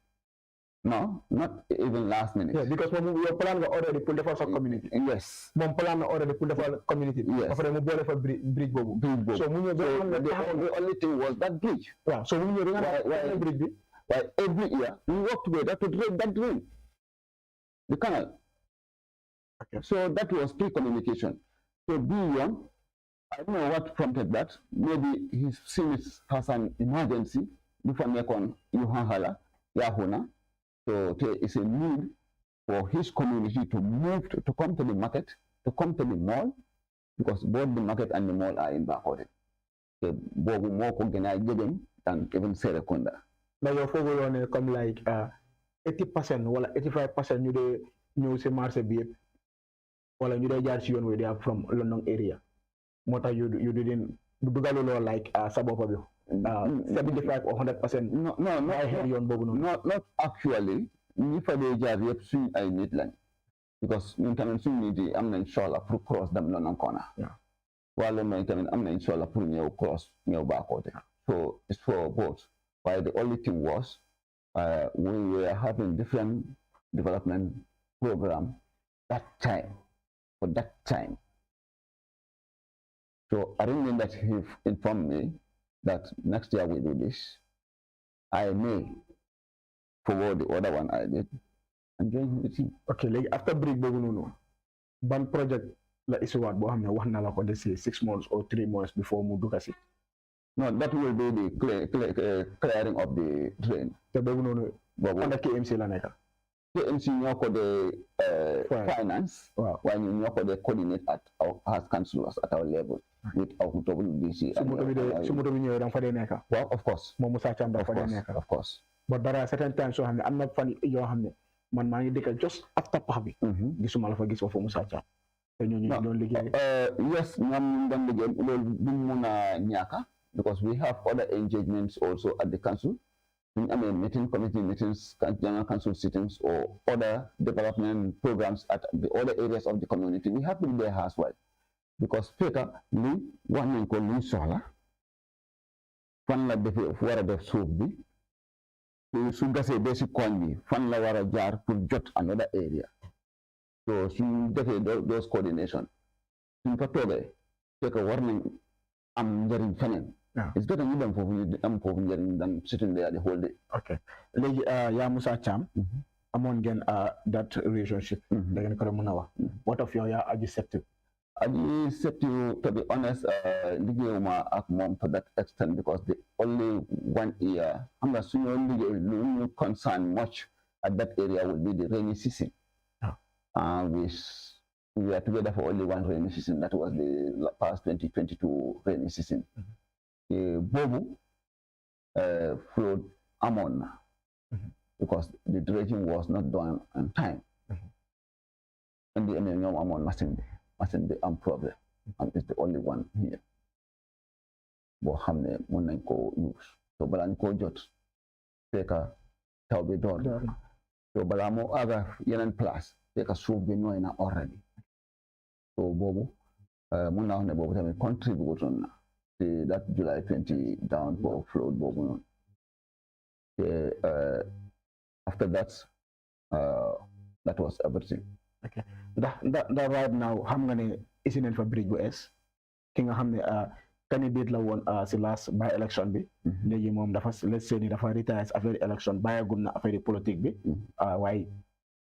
No, not even last minute. Yeah, because your plan was already put the first community. Yes. Mon plan was already put the first community. Yes. After we bought for bridge bobu. So the only thing was that bridge. Yeah. So when you why bridge? Why every year we work together to drain that drain, the canal. Okay. So that was pre-communication. So beyond, I don't know what prompted that. Maybe his service has an emergency. Before Mekon Yuhanhala Yahuna. So there is a need for his community to move to come to the market, to come to the mall, because both the market and the mall are in Bakoteh. So both more organized than even Serekunda. Now your focus on come like 80% or 85% you de new se marché bi wala ñu day jaar ci yoon wi they are from London area. Mota you didn't dugalolo like sa boppa bi 75 or 100%. No, ay xeer yoon boobu noonu. not actually. ñi fa dee jaar yëpp suñ ay nit lañ. because ñun tamit suñ nit yi am nañ soxla pour cross dem London Corner. wàllu may tamit am nañ soxla pour ñëw cross ñëw Bakoteh. so it's for both. Why the only thing was we were having different development program for that time. So arrangement that he informed me that next year we do this, I may forward the other one I did and join the team. Okay, like after break boobu noonu ban project la isuwaat boo xam ne wax na la ko de 6 months or 3 months before mu dugg si. No, that will be the clearing of the drain. te boobu noonu under KMC la nekk. KMC ñoo ko de finance. waaw waaye ñun ñoo ko de coordinate as councillors at our level. with our WDC. su moto bi ñëwee da nga fa dee nekk. Well, of course. moom Musa Cham da fa dee nekk. Of course. but dara certain times soo xam ne am na fan yoo xam ne man maa ngi dëkk just after pax bi. gisuma la fa gis fa Musa Cham. te ñooñu doon liggéey. Yes, ñoom doon liggéey loolu duñ mun a ñàkk because we have other engagements also at the council. I mean, committee meetings, general council sittings, or other development programs at the other areas of the community. We have been there as well. Because Peter, li wax nañ ko luñ soxla fan la defee war a def suuf bi su gasee ba si koñ bi fan la war a jaar pour jot another area. So suñ defee those coordination suñ fa toogee fekk war nañ am njëriñ feneen. It's better ñu dem foofu ñu am foofu njëriñ than sitting there the whole day. Okay, léegi yaa Musa Cham amoon ngeen that relationship. da ngeen ko doon mën a wax. what of yow yaa Aji Septu. Aji Septu, to be honest, liggéeyuma ak moom to that extent because the only 1 year xam nga suñu liggéey lu ñu concern much at that area would be the rainy season. We were together for only one rainy season. That was the past 2022 rainy season. Boobu flood amoon na because the dredging was not done on time. And the ñoom amoon machine bi am problem and it's the only one here boo xam ne mën nañ ko use so balaa ñu ko jot fekka taw bi door so balaa moo aga yeneen place fekka suuf bi nooy na already so boobu mën naa wax ne boobu tamit contribute na to that July 20 downpour flood boobu noonu after that that was everything. Okay, that right now xam nga ne isi nañ fa bridge bu es ki nga xam ne candidate la woon si last by election bi. léegi moom dafa let's say ni dafa retire affaire election bàyyagum na affaire politique bi. waaye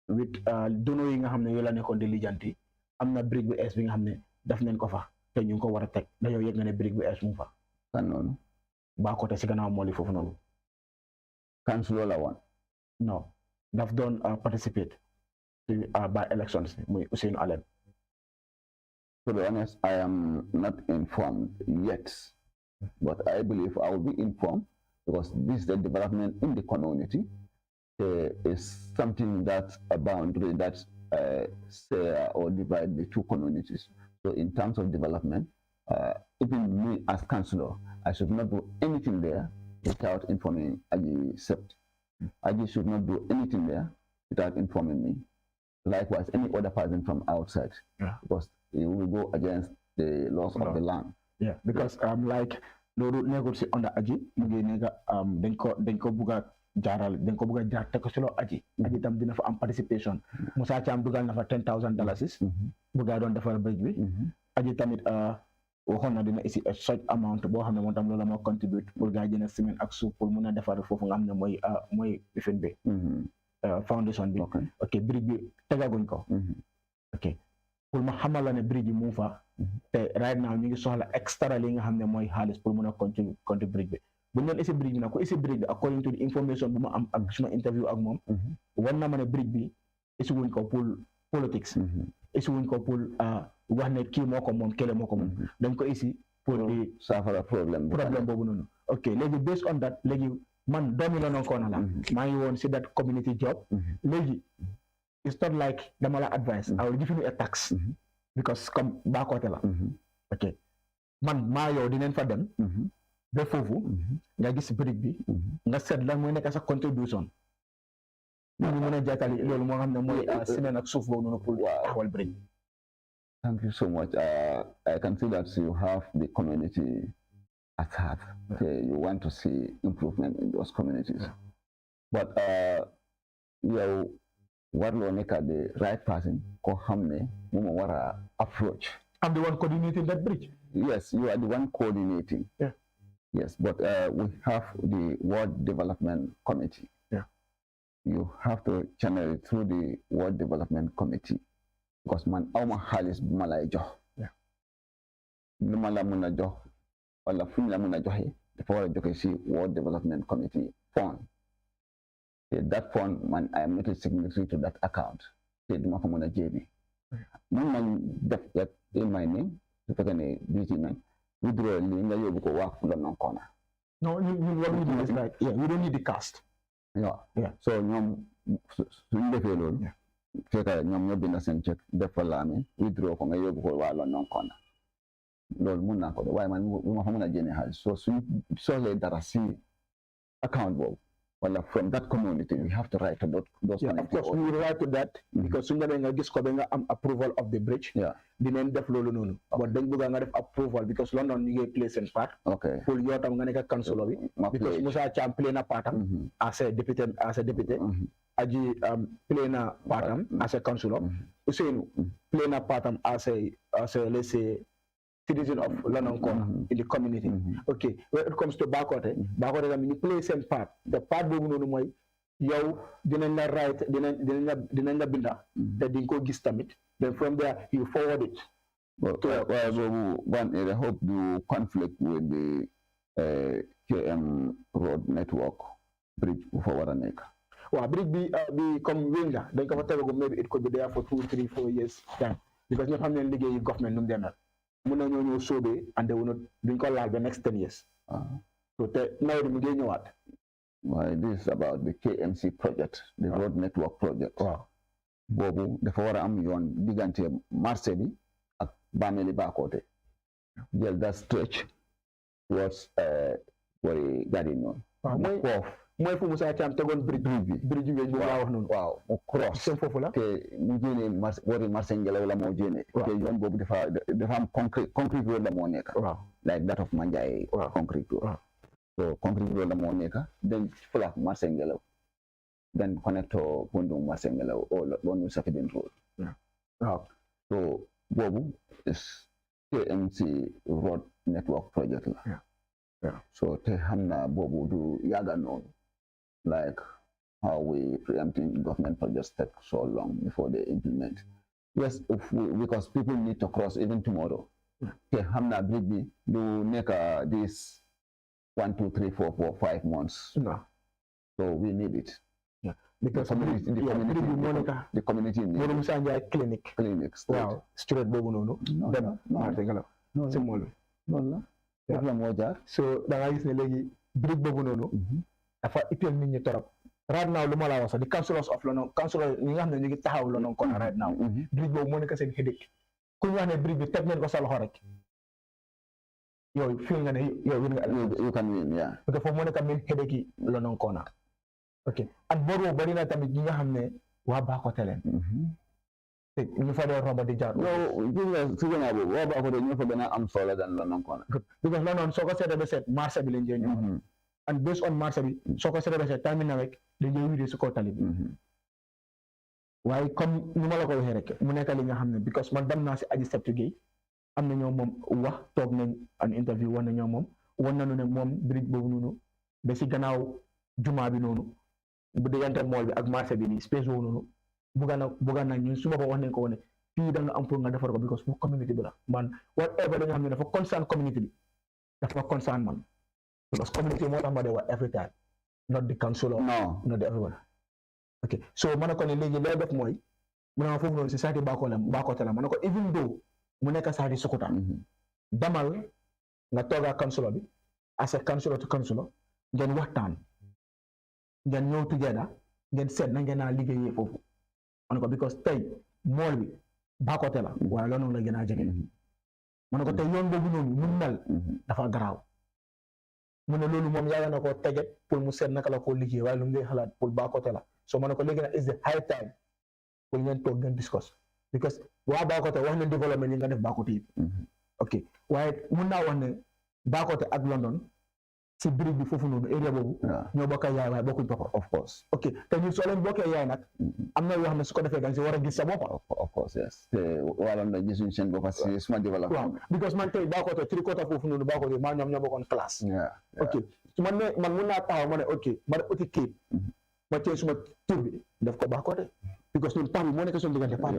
with dono yi nga xam ne yow la nekkoon di lijanti am na bridge bu es bi nga xam ne def nañ ko fa te ñu ngi ko war a teg da yow yëg nga ne bridge bu es mu fa. kan noonu. Bakoteh si gannaaw mooli foofu noonu. councilor la woon. non daf doon participate by elections muy Ousainou Allen. To be honest, I am not informed yet, but I believe I will be informed because this is the development in the community. There is something that's a boundary that share or divide the two communities. So in terms of development, even me as councillor, I should not do anything there without informing Aji Sept. Aji should not do anything there without informing me. Likewise, any other person from outside, because it will go against the laws of the land. Yeah, because like loolu nekkul si under Aji mu ngi nekk dañ ko bugg a jaaral dañ ko bugg a jaar te ko si loo Aji tam dina fa am participation. Musa Cham dugal na fa $10,000 bugg a doon defar bridge bi. Aji tamit waxoon na dina isi a such amount boo xam ne moom tam loolu moo contribute pour gaa jënd ciment ak suuf pour mun a defar foofu nga xam ne mooy lifin bi. Foundation bi. ok bridge bi tegaguñ ko. ok pour ma xamal la ne bridge bi mu fa te right now ñu ngi soxla extra li nga xam ne mooy xaalis pour mun a contribute bridge bi bu ñu doon isi bridge bi nag ko isi bridge bi according to the information bu ma am ak suma interview ak moom war na ma ne bridge bi isi wuñ ko pour politics isi wuñ ko pour wax ne kii moo ko moom kële moo ko moom dañ ko isi pour di saafara problème boobu noonu. ok léegi based on that léegi man doomi la noonu koona la maa ngi woon si that community job léegi it's not like dama la advice I will give you a tax because comme Bakoteh la ok man maa yow dinañ fa dem ba foofu nga gis brique bi nga seet lan mooy nekk sa contribution ñu mën a jàkkali loolu moo xam ne mooy ciment ak suuf boobu noonu pour taxawal brique. Thank you so much. I can see that you have the community at heart. You want to see improvement in those communities. But you warlo neka the right person ko hamne mo wara approach. I'm the one coordinating that bridge. Yes, you are the one coordinating. Yeah. Yes, but we have the Ward Development Committee. Yeah. You have to channel it through the Ward Development Committee. Because man awma halis malay jox. Yeah. Luma la mëna jox wala fuñ la mëna joxe dafa wara joxe ci Ward Development Committee fund. That fund, man, I am not a signatory to that account. Duma ko mëna jébi. Man def that in my name, su fekkee ne BT man withdraw li nga yóbbu ko wax la non corner. No, what we do is like, we don't need the cast. Yeah. So ñoom suñ defee loolu. Fekk ñoom ñoo bind seen check def fa Lamin withdraw ko nga yóbbu ko waa la non corner. Loolu mun naa ko de waaye man bu ma fa mën a génne xaalis so suñ soxlee dara si account boobu. Well, from that community, we have to write to those of course, we will write to that because soon nga gis ko nga am approval of the bridge. Yeah. Dinañ def loolu noonu. But dañ bëgg nga def approval because London ñu ngi play seen part. Okay. Pour yow tam nga nekk councilor bi. Because Musa Cham play na partam as a deputy. Aji play na partam as a councilor. Usainu play na partam as a let's say citizen of London in the community. Okay, when it comes to Bakote tam ñu play seen part. The part boobu noonu mooy yow dinañ la write dinañ la binda te di nga ko gis tamit. Then from there you forward it. Waaye boobu one area hope du conflict with the KM road network bridge bu fa war a nekk. Waaw bridge bi comme wéñ la dañ ko fa tegagu maybe it could be there for 2, 3, 4 years time because ñu xam ne liggéeyi government nu mu demee. Mun na ñoo soobee and they will not duñ ko laal the next 10 years. So te nawet mu ngi ñëwaat. Well, this is about the KMC project, the road network project. Wow. Boobu dafa war a am yoon diggante marché bi ak Bameli Bakote. Jël that stretch towards boori gari noonu. Waaw mooy fu Musa Cham tegoon bridge bi laa wax noonu. Waaw mu cross seen foofu la. te ñu génnee boori marché ngelaw la moo génne. te yoon boobu dafa am concrete road la moo nekk. Waaw like that of Manjai concrete road. So concrete road la moo nekk then flat marché ngelaw then connect to Bundung marché ngelaw or Bondung Safedin road. Waaw so boobu is KMC road network project la. So te xam na boobu du yàgga noonu. Like how we preempting government projects take so long before they implement. Yes, because people need to cross even tomorrow. Okay, hamna bridge bi do make this 1, 2, 3, 4, 5 months. No. So we need it. Yeah. Because the community needs clinics. Wow. Straight bobu noonu. Dem martingala. Simol. Non la. So da nga gis ne léegi bridge bobu noonu. Dafa itteel nit ñi torop. Right now lu ma la wax sax the councillors of London councillor ñi nga xam ne ñu ngi taxaw London kon right now. Bridge boobu moo nekk seen headache. Ku ñu wax ne bridge bi teg ngeen ko sa loxo rek. Yow feel nga ne yow you can win, yeah. Parce que foofu moo nekk main headache yi London Corner. Ok at boobu bari na tamit ñi nga xam ne waa Bakote leen. Te ñu fa dee romba di jaar. Yow gis nga si gannaaw boobu waa Bakote ñu fa gën a am solo dan London Corner. Because London soo ko seetee ba seet marché bi lañ jël ñëw. And based on marché bi soo ko seetee ba seet tamit nawet dañuy widee si kaw tali bi. Waaye comme ni ma la ko waxee rek mu nekk li nga xam ne because man dem naa si aji septu gi am na ñoo moom wax toog nañ an interview wax na ñoo moom wan nañu ne moom bridge boobu noonu ba si gannaaw jumaa bi noonu bu diggante mool bi ak marché bi nii space boobu noonu bugga na ñun su ma ko wax nañ ko wane fii da nga am pour nga defar ko because bu community bi la man whatever da nga xam ne dafa concern community bi dafa concern man because community moo tax ma de wax every time not the council no not the everyone. Okay, so ma ne ko ne léegi loo def mooy mu ne ma foofu noonu si saati Bakote la ma ne ko even though mu nekk saati Sukuta damal nga toog ak councilor bi as a councilor to councilor ngeen waxtaan ngeen ñëw together ngeen seet na ngeen naa liggéeyee foofu ma ne ko because tey mool bi Bakote la waaye loolu la gën a jege ma ne ko tey yoon boobu noonu nu mel dafa garaaw mu ne loolu moom yàlla na koo tege pour mu seet naka la koo liggéey waaye lu mu ngi xalaat pour baa côté la so ma ne ko léegi nag is the high time pour ngeen toog ngeen discuss because waa baa côté wax na développement yi nga def baa côté yi ok waaye mun naa wax ne baa côté ak London si brique bi foofu noonu area boobu ñoo bokk yaay waaye bokkuñ papa of course ok te ñun soo leen bokkee yaay nag am na yoo xam ne su ko defee danga si war a gis sa bopp of course yes te wàllum na gisuñ seen bopp si suma développement waaw because man tey baa côté tri côté foofu noonu baa côté maa ñoom ñoo bokkoon classe ok man mun naa taxaw ma ne ok ma ne uti kayit ma tey suma tur bi def ko baa côté because ñun par bi moo nekk suñu diggante par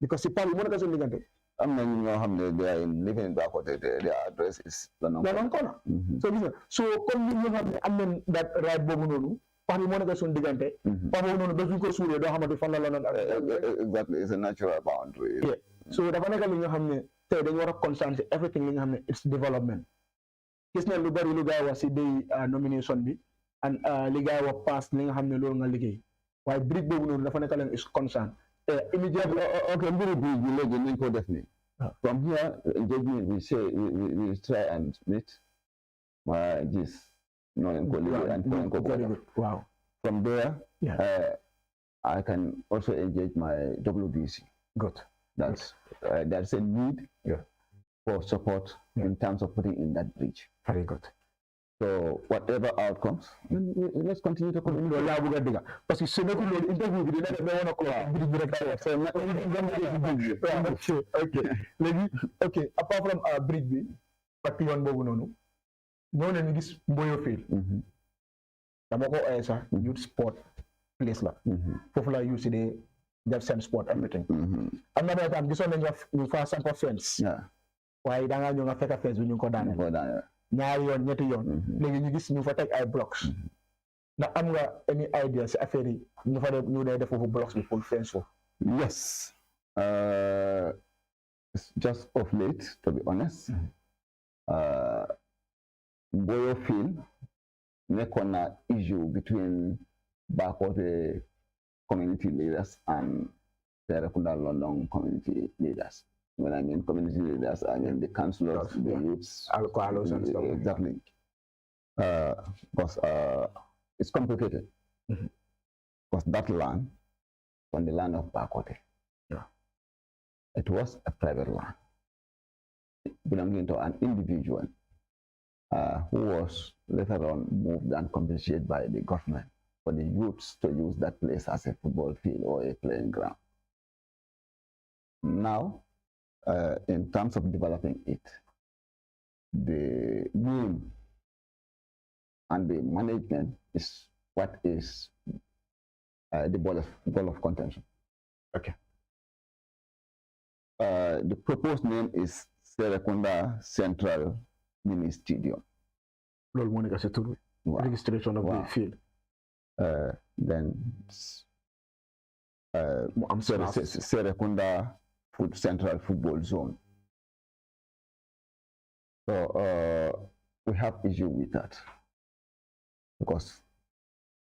because si par bi moo nekk suñu diggante am na ñoo xam ne they are living in Bakoteh their address is London Corner so gis nga so comme ñun ñoo xam ne am nañ that right boobu noonu pax bi moo nekk suñu diggante pax boobu noonu ba suñ ko suulee doo xamante fan la London exactly it's a natural boundary so dafa nekk li nga xam ne tey dañu war a concentré everything li nga xam ne it's development gis nañ lu bari lu gaa wax si day nomination bi and li gaa wax pass li nga xam ne loolu nga liggéey waaye brique boobu noonu dafa nekk leen is concern immediately okay mbiri brique bi léegi nañ ko def ni from here engagement we say we try and meet ma gis no leen ko liggéey and leen ko wow from there I can also engage my WBC good that's a need for support in terms of putting in that bridge very good so whatever outcomes let's continue to loolu laa bëgg a dégg parce que su nekkul loolu interview bi dina def ba 1 o'clock bridge bi rek ok léegi ok apart from bridge bi ak yoon boobu noonu ñoo ne ñu gis Mboyo Field dama ko ooyee sax youth sport place la foofu la use de def seen sport everything am na tam gisoon nañu ñu fa sampa fence waaye da ngaa ñëw nga fekk fence bi ñu ko daane ñaari yoon ñetti yoon léegi ñu gis ñu fa teg ay blocks ndax am nga any idea si affaire yi ñu fa def ñu def foofu blocks bi pour fence foofu yes just of late to be honest Mboyo Field nekkoon na issue between Bakoteh community leaders and Serekunda London community leaders. When I mean community leaders, I mean the councillors, the youths, alcohols and stuff. Exactly. Because it's complicated. Because that land, on the land of Bakoteh, it was a private land belonging to an individual who was later on moved and compensated by the government for the youths to use that place as a football field or a playing ground. Now, in terms of developing it, the name and the management is what is the ball of contention. Okay. The proposed name is Serekunda Central Mini Stadium. Lol Monica Seturu. Registration of the field. Then Serekunda Central Football Zone. So we have issue with that because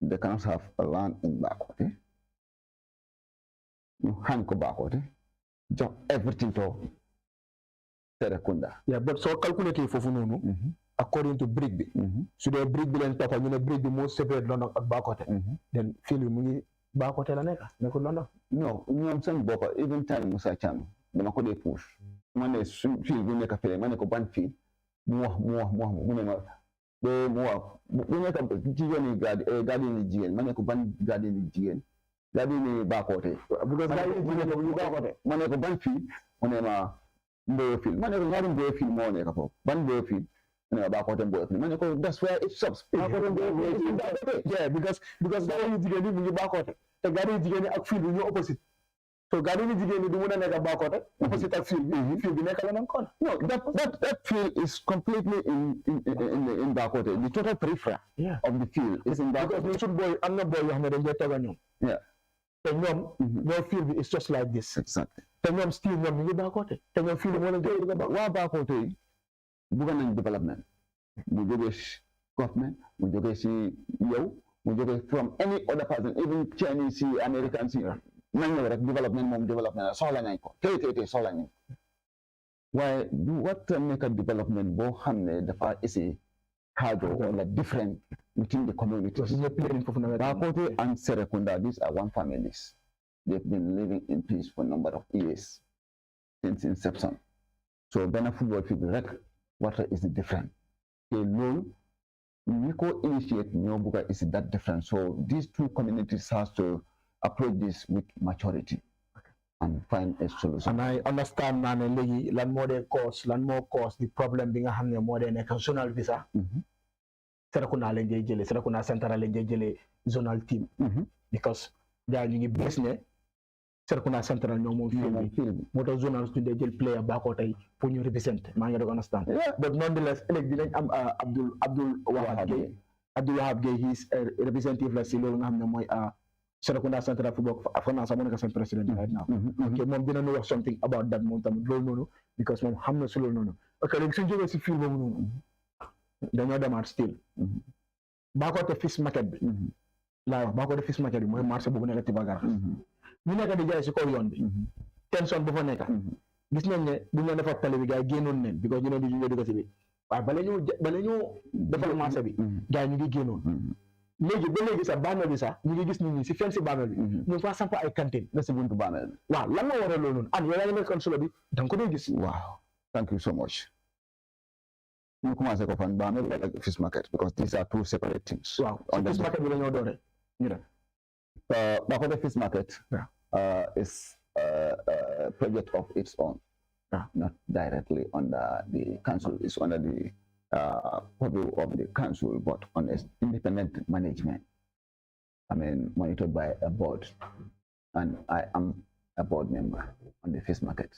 they cannot have a land in Bakoteh. You hang Bakoteh, just everything to Serekunda. Yeah, but so calculate for no. According to brick bi. So the brick bi len topa ñu ne brick bi mo separate London ak Bakoteh. Then feel mu ngi Bakoteh la nekk nekkul London. No, ñoom seen bopp even time Musa Cham dama ko dee push. Ma ne su fil bu nekk fële ma ne ko ban fil mu wax mu ne ma ba mu wax bu nekk ci yooni gadi ni jigéen ma ne ko ban gadi ni jigéen gadi ni Bakoteh. Because gadi ni jigéen ko ñu Bakoteh. Ma ne ko ban fil mu ne ma Mboyo Field ma ne ko ñaari Mboyo Field moo nekk foofu ban Mboyo Field Bakoteh Mboyo Field ma ne ko that's where it stops. Yeah, because gadi ni jigéen mu ngi Bakoteh te gadi ni jigéen ak field bi ñu opposite. So gadi ni jigéen du mën a nekk Bakoteh opposite ak field bi nekk la nan kon. No, that field is completely in Bakoteh. The total periphery of the field is in Bakoteh. Because ñun boy am na boy yoo xam ne dañ koy toog a ñoom. Yeah. Te ñoom ñoo field bi is just like this. Exactly. Te ñoom still ñoom ñu ngi Bakoteh te ñoom field bi moo leen koy dugg waa Bakoteh yi bëgg nañ development mu jógee si government mu jógee si yow mu jógee from any other person even Chinese si American si nañ la rek development moom development soxla nañ ko tey soxla nañ ko waaye du wat nekk development boo xam ne dafa essayer Kajo or different within the community. Bakote and Serekunda, these are one families. They've been living in peace for a number of years since inception. So Bena football people like what is the difference? Okay, loan Nico initiate Nyobuga is that different. So these two communities has to approach this with maturity and find a solution. And I understand now lan more cause the problem being a more than a zonal visa. Serakuna lenje jele, Serakuna central lenje jele zonal team. Because they are in business. Serakuna central no more film. Motor zonal to the jail player back out for you represent. Man, you don't understand. Yeah. But nonetheless, Abdul Wahab Gay, he's a representative like Silo Serakunda Central Football Finance American president right now. Okay, mom didn't know something about that mountain no because mom hamna solo no. Okay, then since you feel no. Then other man still. Back out the fish market. Back out the fish market, my march bu negative bagar. Ñu nekk di jaay ci kaw yoon bi tension bu fa nekk gis nañ ne bu ñu defar tali bi gaay génnoon nañ because ñu ne di ñu dugg ci bi waaye bala ñu defal marché bi gaay ñu ngi génnoon léegi ba léegi sax bàmmeel bi sax ñu ngi gis nit ñi ci fenn ci bàmmeel bi ñu fa samp ay cantine la ci buntu bàmmeel bi waaw lan moo waral loolu noonu an yow yaa ngi nekkoon solo bi da nga ko dee gis. Wow, thank you so much. ñu commencé ko fan bàmmeel ak fish market because these are two separate things. Waaw fish market bi la ñoo doore ñu def Bakote Fish Market is a project of its own, not directly under the council. It's under the purview of the council, but on independent management. I mean, monitored by a board, and I am a board member on the Fish Market.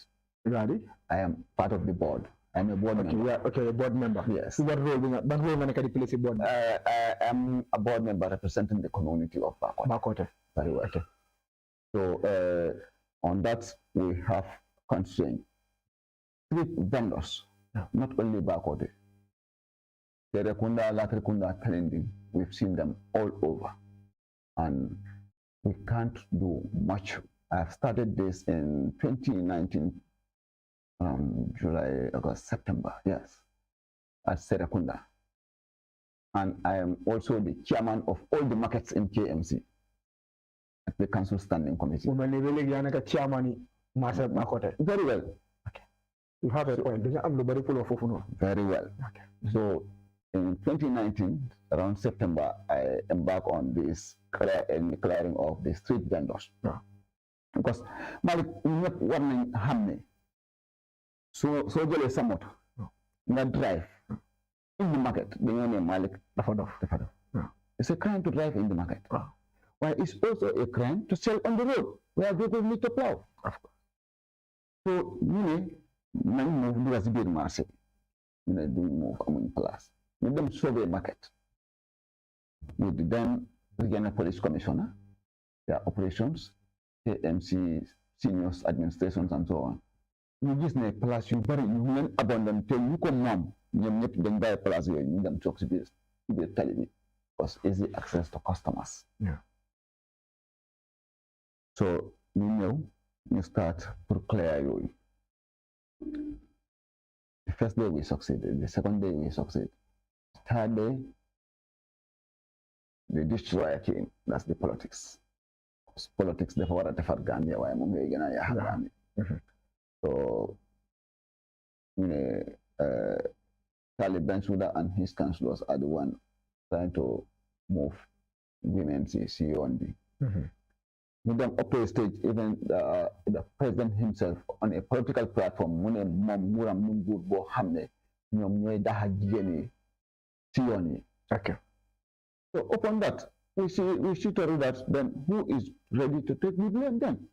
Really? I am part of the board. I'm a board member. Yeah, okay, a board member. Yes. What role can you play a board? I am a board member representing the community of Bakote. Very well. Okay. So on that we have constraint. Street vendors, not only Bakote. Terekunda, Latrikunda, Kalindi, we've seen them all over. And we can't do much. I've started this in 2019. July, August, September, yes, at Serekunda. And I am also the chairman of all the markets in KMC at the council standing committee. Very well. Okay. You have a point. Very well. Okay. So in 2019, around September, I embarked on this clearing of the street vendors. Because Malick, not one hamne. So jëlee sa moto nga drive in the market dañoo ne Malick dafa dof. It's a crime to drive in the market. Well, it's also a crime to sell on the road where people need to plow. So ñu ne nañ move dugg si biir marché ñu ne duñ move amuñ place ñu dem sauver market with the then regional police commissioner, their operations, KMC seniors administrations and so on. ñu gis ne place yu bari ñu leen abandon te ñu ko moom ñoom ñëpp dañ bàyyi place yooyu ñu dem toog si biir tali bi because easy access to customers. So ñu ñëw ñu start pour clear yooyu. The first day we succeeded, the second day we succeeded. Third day the destroyer came. That's the politics. Politics dafa war a defar Gambia waaye moom ngay gën a yaax Gambia. So, Talib Bensouda and his councillors are the one trying to move women CC on the. With them up to a stage, even the president himself on a political platform, okay. So upon that, we see to that then who is ready to take the blame then?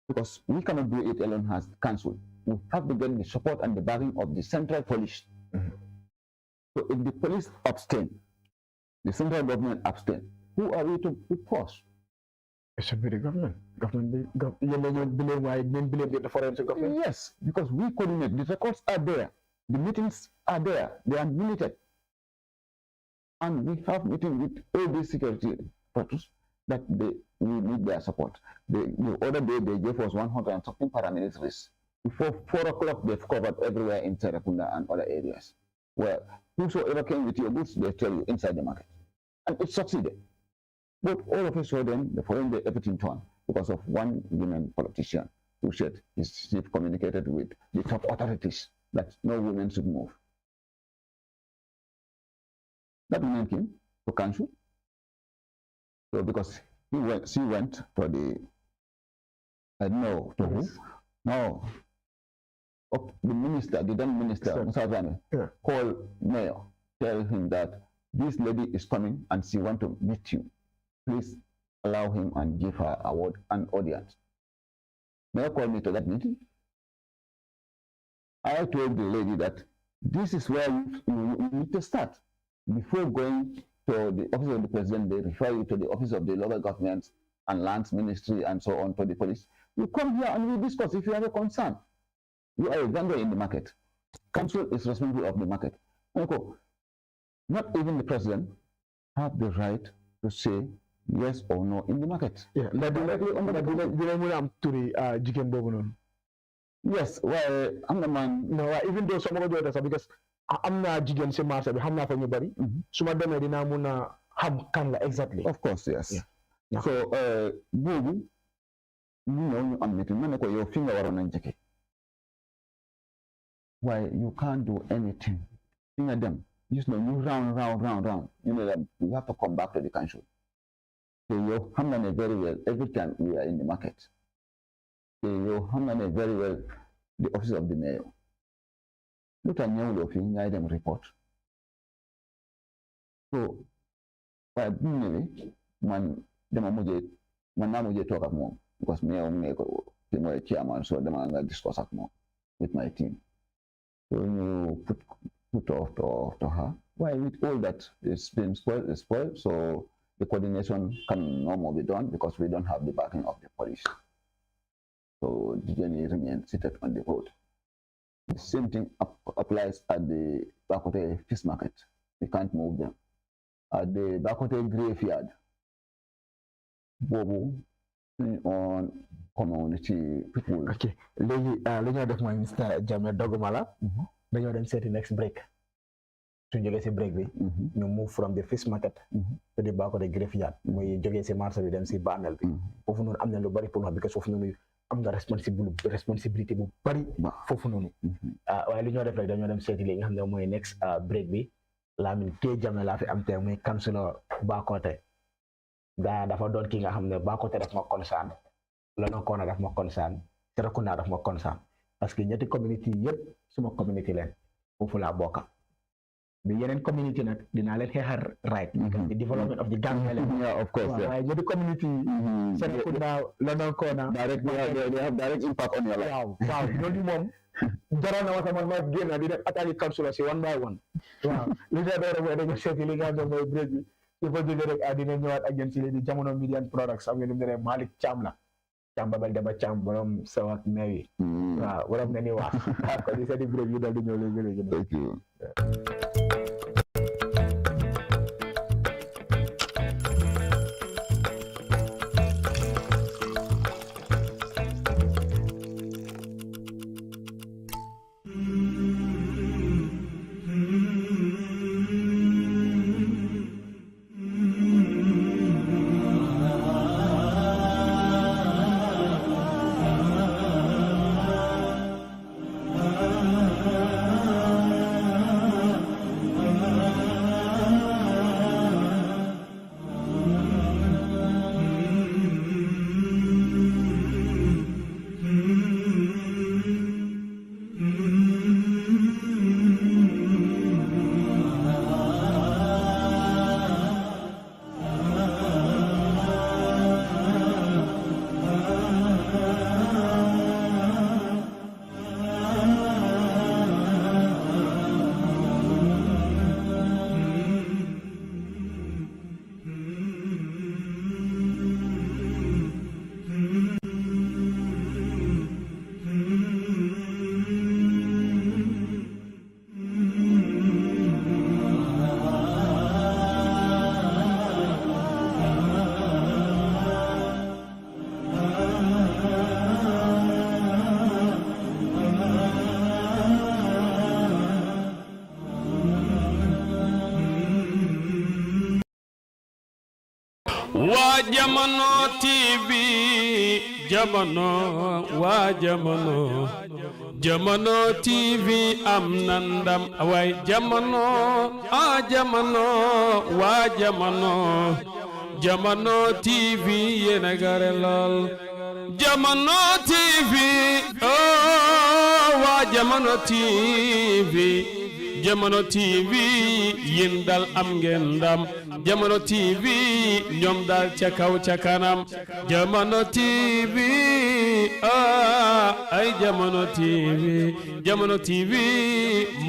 Because we cannot do it alone as council. We have to get the support and the backing of the central police. So if the police abstain, the central government abstain, who are we to put force? It should be the government. Believe the forensic government? Yes, because we coordinate. The records are there. The meetings are there. They are limited. And we have meetings with all these security forces that we need their support. The other day they gave us 100 something paramilitaries. Before 4 o'clock they've covered everywhere in Serekunda and other areas. where whosoever came with your goods, they tell you inside the market. And it succeeded. But all of a sudden, the following day, everything turned because of one woman politician who said she communicated with the top authorities that no women should move. That woman came to council. So because she went to the, I don't know, to who? No. The minister, the then minister, Musa Jammeh, called mayor, tell him that this lady is coming and she wants to meet you. Please allow him and give her an audience. Mayor called me to that meeting. I told the lady that this is where you need to start. Before going to the office of the president, they refer you to the office of the local governments and lands ministry and so on to the police. You come here and we discuss if you have a concern. You are a vendor in the market. Council is responsible of the market. Not even the president have the right to say yes or no in the market. Yeah, yes, well, I'm the man. No, even though some of the others, because I'm not jigen se marsa bi xamna fa ñu bari suma demé dina mëna xam kan la exactly. Of course, yes. Yeah. So bobu ñu am meeting mané ko yow fi nga waro nañ jëkke. Why you can't do anything. Think of them. Just know you round. You know that you have to come back to the council. So you handle it very well every time we are in the market. So you handle it very well the office of the mayor. Look at new law, you them report. So by being man namuje talk more because mayor the chairman, so them I discuss more with my team. So you put off to her. Why with all that it's been spoiled, so the coordination can no more be done because we don't have the backing of the police. So the journey remains seated on the road. The same thing applies at the Bakote fish market. We can't move them. At the Bakote graveyard, Bobo on community people. Okay. Léegi def mooy Mr. Jammeh doguma la. Dañoo dem seeti next break. Suñ jógee si break bi ñu move from the fish market to the Bakote graveyard muy jógee si marché bi dem si bàmmeel bi. Foofu noonu am na lu bari pour moi because foofu noonu am nga responsabilité bu bari foofu noonu. Waaye li ñoo def rek dañoo dem seeti li nga xam ne mooy next break bi. Lamin kee Jammeh laa fi am tey muy councilor Bakote. Dafa doon ki nga xam ne Bakote daf ma concerne. Lano Kona daf ma concerne. Serekunda daf ma concerne. Parce que ñetti community yëpp suma community leen foofu laa bokka. Bi yeneen community nag dinaa leen xeexal right. The development of the Gambia leen. Yeah, of course. Waaye ñetti community Serekunda Lano Kona. They have direct impact on your life. Waaw ñooñu moom jaral na ma sama ma génn di def attaque council si one by one. Waaw li nga doon mooy dañu seeti li nga xam ne mooy break bi. Su fa jógee rek dina ñëwaat ak yéen si léegi Jamono Media Products am ngeen ni mu ne Malick Cham la. Cham babal dama Cham borom saw ak meew yi. Waaw borom na ni wax. Ko di seeti break bi dal di ñëw léegi. Thank you. waa Jamono TV Jamono waa Jamono Jamono TV am na ndam waay Jamono Jamono waa Jamono Jamono TV yéen a gare lool Jamono TV waa Jamono TV Jamono TV yéen dal am ngeen ndam Jamono TV ñoom dal ca kaw ca kanam Jamono TV ay Jamono TV Jamono TV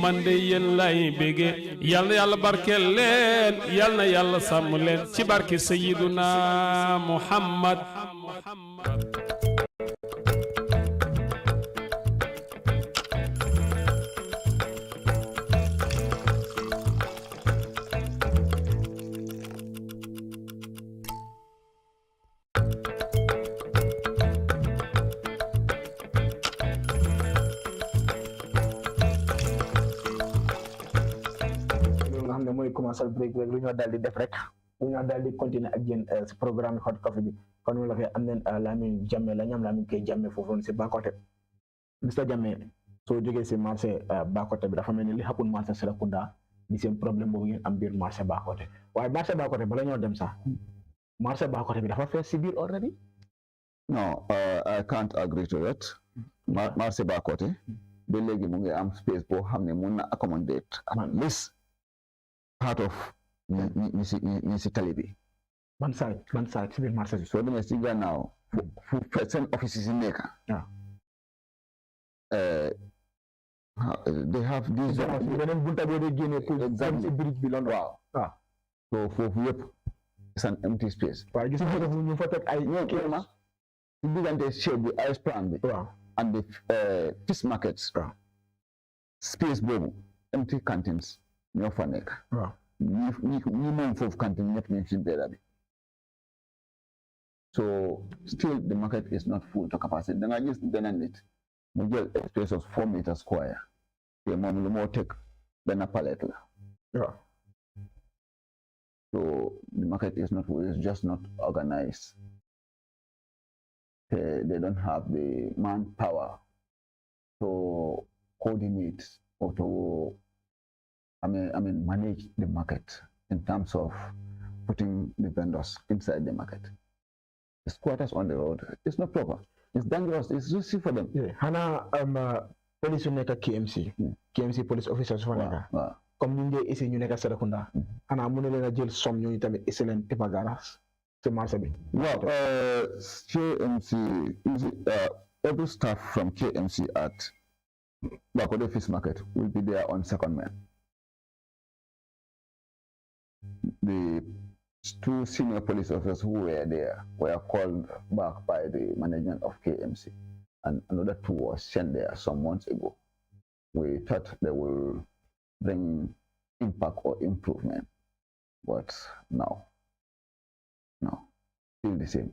man de yéen lay bége yal na yàlla barkeel leen yal na yàlla sàmm leen ci barke Sayyiduna Muhammad mooy commencer break lu ñoo daal di def rek lu ñoo daal di continuer ak yéen si programme hot coffee bi kon ñu la fee am nañ Lamin Jammeh la ñam Lamin koy Jammeh foofu si Bakote Mr Jammeh soo jógee si marché Bakote bi dafa mel ni li xapun marché Serekunda di seen problème boobu ngeen am biir marché Bakote waaye marché Bakote bala ñoo dem sax marché Bakote bi dafa fees si biir already. No, I can't agree to that. Marché Bakote ba léegi mu ngi am space boo xam ne mun na accommodate at least part of ñi si tali bi. ban side si biir marché bi. soo demee si gannaaw fu seen office yi nekk. They have these. beneen bunta boo dee génnee pour si bridge bi loolu. waaw so foofu yëpp it's an empty space. waaye gis nga ñu fa teg ay ñoom ma si diggante shade bi ice plan bi. waaw and the fish markets. Space boobu empty canteens ñoo fa nekk. waaw ñi moom foofu cantine ñëpp ñu ci mbedda bi. So still the market is not full to capacity. Da nga gis benn nit mu jël space of 4 meters square te moom lu moo teg benn palette la. So the market is not full, it's just not organized. They don't have the manpower to coordinate or to manage the market in terms of putting the vendors inside the market. The squatters on the road, it's not proper. It's dangerous. It's risky for them. Hana police yu nekk KMC. KMC police officers fa nekk. Comme ñu ngi isi ñu nekk Serekunda. Hana mu ne leen a jël somme ñooñu tamit isi leen Tipa Garage ci marché bi. Well, KMC, every staff from KMC at Bakode Fish Market will be there on second man. The 2 senior police officers who were there were called back by the management of KMC, and another 2 was sent there some months ago. We thought they will bring impact or improvement, but no, still the same,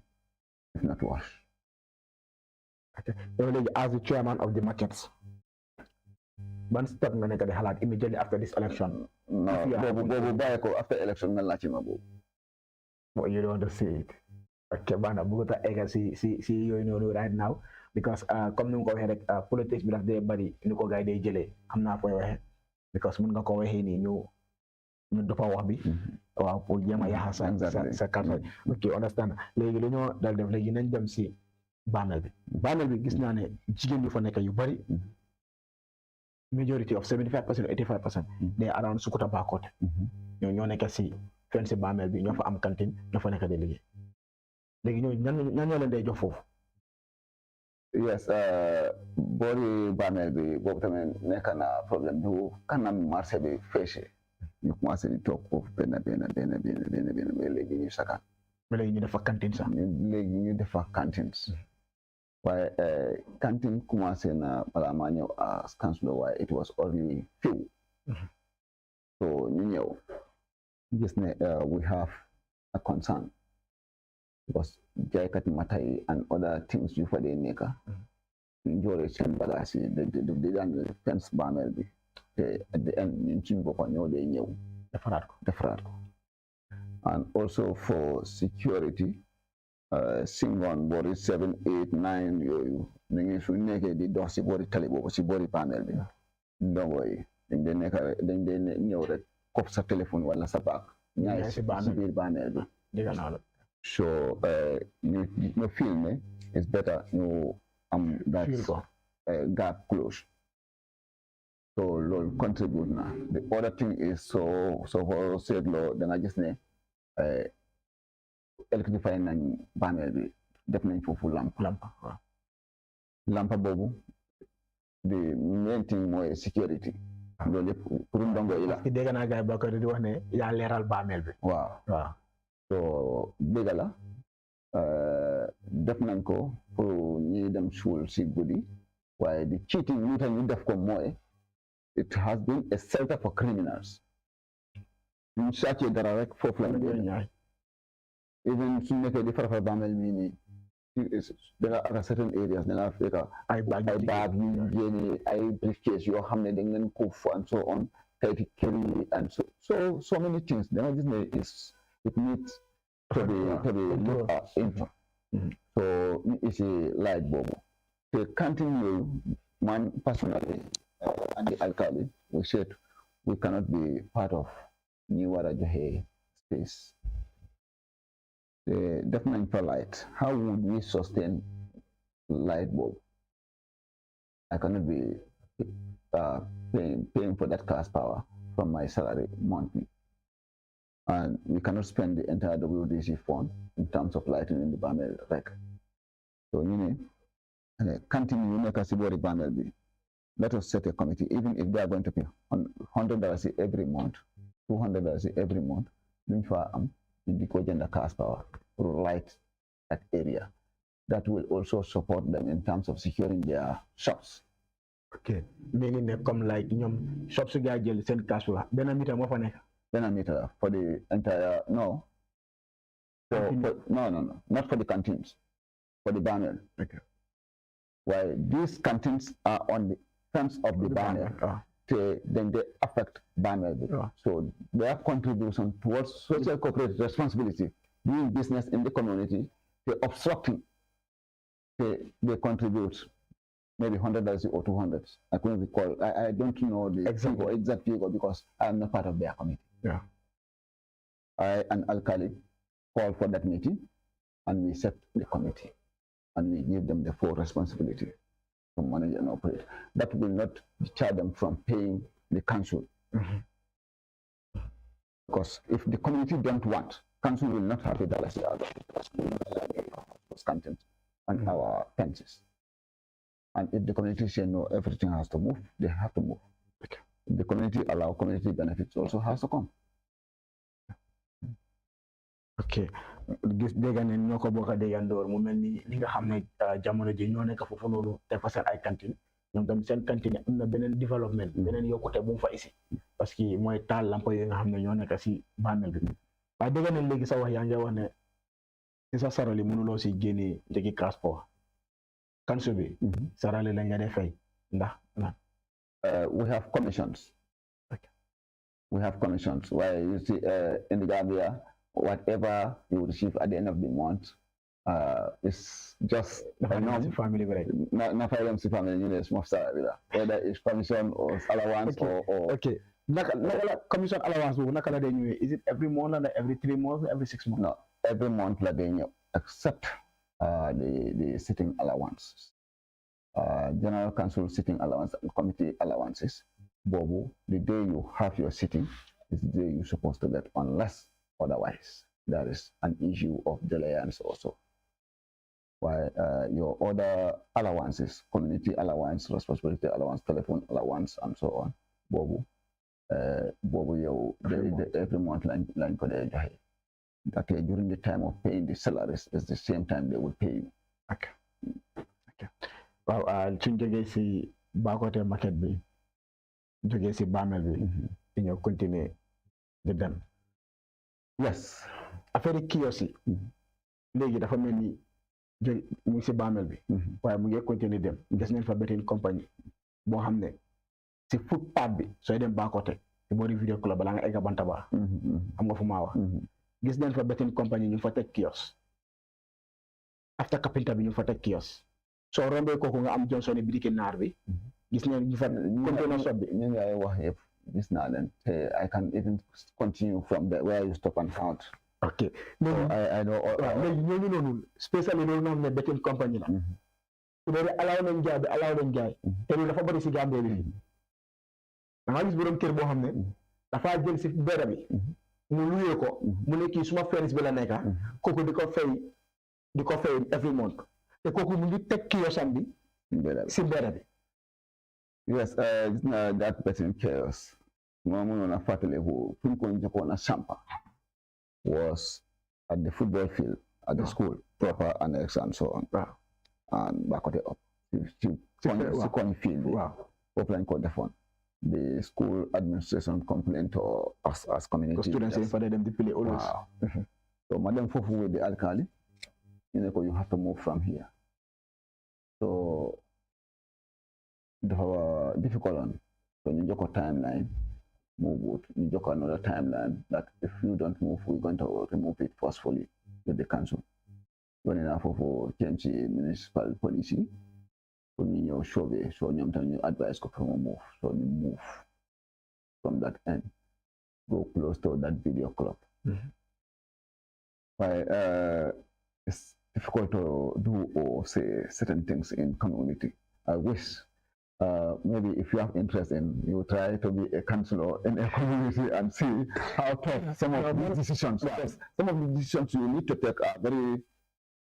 if not worse. Okay. As the chairman of the markets, one step nga nekk di xalaat immediately after this election. No, boobu bàyyi ko after election nga laajte ma boobu. Well, you don't want to see it. Okay, bana bëggut a egg si yooyu noonu right now because comme ni nga ko waxee rek politics bi daf dee bari ni ko gars yi day jëlee xam naa fooy waxee because mun nga ko waxee nii ñu dafa wax bi waaw pour jéem a yaxa sa kàddu ok understand léegi lu ñoo dal def léegi nañ dem si bàmmeel bi gis naa ne jigéen yu fa nekk yu bari majority of 75% or 85% they are around Sukuta Bakote ñoo nekk si fenn si bàmmeel bi ñoo fa am cantine ñoo fa nekk di liggéey léegi ñan ñoo leen day jox foofu. Yes, boori bàmmeel bi boobu tamit nekk na problème bu kanam marché bi feesee ñu commencé di toog foofu benn ba léegi ñu sakaan. ba léegi ñu def fa cantine sax. léegi ñu def fa cantines. waaye cantine commencé na balaa maa ñëw as councilor waaye it was only few. So ñu ñëw gis ne we have a concern because jaaykati mata yi and other things yu fa dee nekk ñu joore seen bagaas yi di daan fence bàmmeel bi te at the end ñun suñu boppa ñoo dee ñëw defaraat ko and also for security singon boori 7 8 9 yooyu da ngay su nekkee di dox si boori tali boobu si boori bàmmeel bi ndongo yi dañ dee nekk rek dañ dee ñëw rek kopp sa téléphone wala sa baag ñaay si biir bàmmeel bi so ñu filmé it's better ñu am that gap close so loolu contribute na the other thing is so for seetloo da nga gis ne électrify nañ bàmmeel bi def nañ foofu lampa boobu the main thing mooy security loolu yëpp pour ndongo yi la dégg naa gars yi ba ko di wax ne yaa leeral bàmmeel bi waaw so dégg la def nañ ko pour ñi dem suul si guddi waaye di cheating ñu tax ñu def ko mooy it has been a shelter for criminals ñu sàccee dara rek foofu lañ ñaay even suñ nekkee di farafar bàmmeel mii nii da nga ak certain areas da nga fekk ay baag yu génne ay briefcase yoo xam ne dañ leen kuuf and so on kayiti kër yi and so many things da nga gis ne it needs to be looked into so ñu isi laaj boobu te kantin yooyu man personally and the alkali we said we cannot be part of ñi war a joxe space def nañ fa light how would we sustain light bulb I cannot be paying for that cash power from my salary monthly and we cannot spend the entire WDC fund in terms of lighting in the bàmmeel rek so ñu ne canteen yu nekk si boori bàmmeel bi let us set a committee even if they are going to pay $100 every month $200 every month duñ fa am di ko jënd cash power to light that area that will also support them in terms of securing their shops. Okay, meaning ne comme like ñoom shops ga jël seen cash power benn meter moo fa nekk. Benn meter for the entire no. No, not for the canteens, for the bàmmeel. Okay. While these canteens are on the fence of the bàmmeel. Then they affect bàmmeel. So their contribution towards social corporate responsibility, doing business in the community, they're obstructing, they contribute maybe $100 or $200. I couldn't recall. I don't know the exact figure because I'm not part of their committee. Yeah. I and Alkali call for that meeting and we set the committee and we give them the full responsibility to manage and operate. That will not deter them from paying the council. Because if the community don't want, council will not have $1 out of it because we will not have those content and our fences. And if the community say no, everything has to move, they have to move. Okay. If the community allow community benefits also has to come. Okay, gis dégg ne ñoo ko bokk a déggandoor mu mel ni li nga xam ne jamono ji ñoo nekk foofu noonu te fa seen ay cantine ñoom tam seen cantine am na beneen développement beneen yokkute bu mu fa isi parce que mooy taal lampa yooyu nga xam ne ñoo nekk si bàmmeel bi waaye dégg ne léegi sa wax yaa ngi wax ne si sa sarali mënuloo si génnee njëgi transport kansu bi sarali lañ nga dee fay ndax we have commissions. Okay. We have commissions where you see in the Gambia whatever you receive at the end of the month is just family break. Not family, you know, small salary. Whether it's commission or allowance or okay. Commission allowance, is it every month or every 3 months, every 6 months? No, every month except the sitting allowances. General Council sitting allowance and committee allowances. Bobo, the day you have your sitting is the day you're supposed to get unless otherwise there is an issue of delayance also. While your other allowances, community allowance, responsibility allowance, telephone allowance, and so on, Bobo, every month line for the that during the time of paying the salaries is the same time they will pay you. Okay. Okay. Waaw suñ jógee si Bakoteh market bi jógee si bàmmeel bi ñoo continuer di dem. Yes. Affaire kiosque yi léegi dafa mel ni mu ngi si bàmmeel bi waaye mu ngi continuer dem gis nañ fa beneen compagnie boo xam ne si footpath bi sooy dem Bakoteh si boori video club balaa nga egg Bantaba xam nga fu maa wax gis nañ fa betting company ñu fa teg kios after Kapinta bi ñu fa teg kios soo rombee kooku nga am Johnson bitiki naar bi gis nañ ñu fa container shop bi ñu ngay wax yëpp gis naa leen te I can even continue from there where you stop and count. ok I know léegi ñooñu noonu spécially loolu nga xam ne betting company la su dee allow nañ jaay bi allow nañ jaay te loolu dafa bëri si Gambie bi fii da nga gis borom kër boo xam ne dafa jël si bera bi mu luyee ko mu ne kii suma fence bi la nekka kooku di ko fay every month te kooku mu ngi teg kiosam bi si bera bi. Yes, gis na that betting chaos moom mënoon a fàttaliku fu ñu ko njëkkoon a sampa was at the football field at the school proper annex and so on and back up si koñ field bi foofu lañ ko defoon. The school administration complained to us as community students for them to play always. So madam fofu with the alkali you have to move from here. So the difficult one. So you joke a timeline, move it. You joke another timeline that if you don't move, we're going to remove it forcefully with the council. When enough for change the municipal policy. When you show you advise to move, so you move from that end, go close to that video club. It's difficult to do or say certain things in community. I wish maybe if you have interest in, you try to be a councillor in a community and see how tough some of these decisions. Because some of the decisions you need to take are very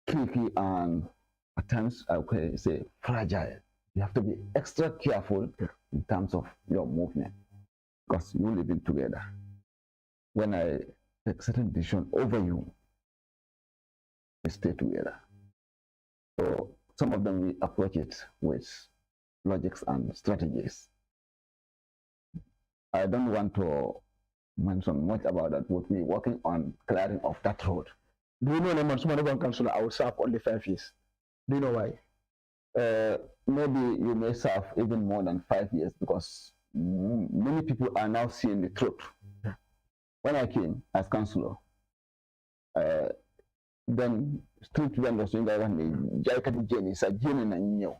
tricky and at times, I say fragile. You have to be extra careful in terms of your movement because you living together. When I take certain decision over you, we stay together. So some of them we approach it with logics and strategies. I don't want to mention much about that, but we're working on clearing of that road. Do you know the man, councillor, I will serve only 5 years. Do you know why? Maybe you may serve even more than 5 years because many people are now seeing the truth. When I came as councillor, then street vendors in the Jaikati Jenny said, Jenny and you.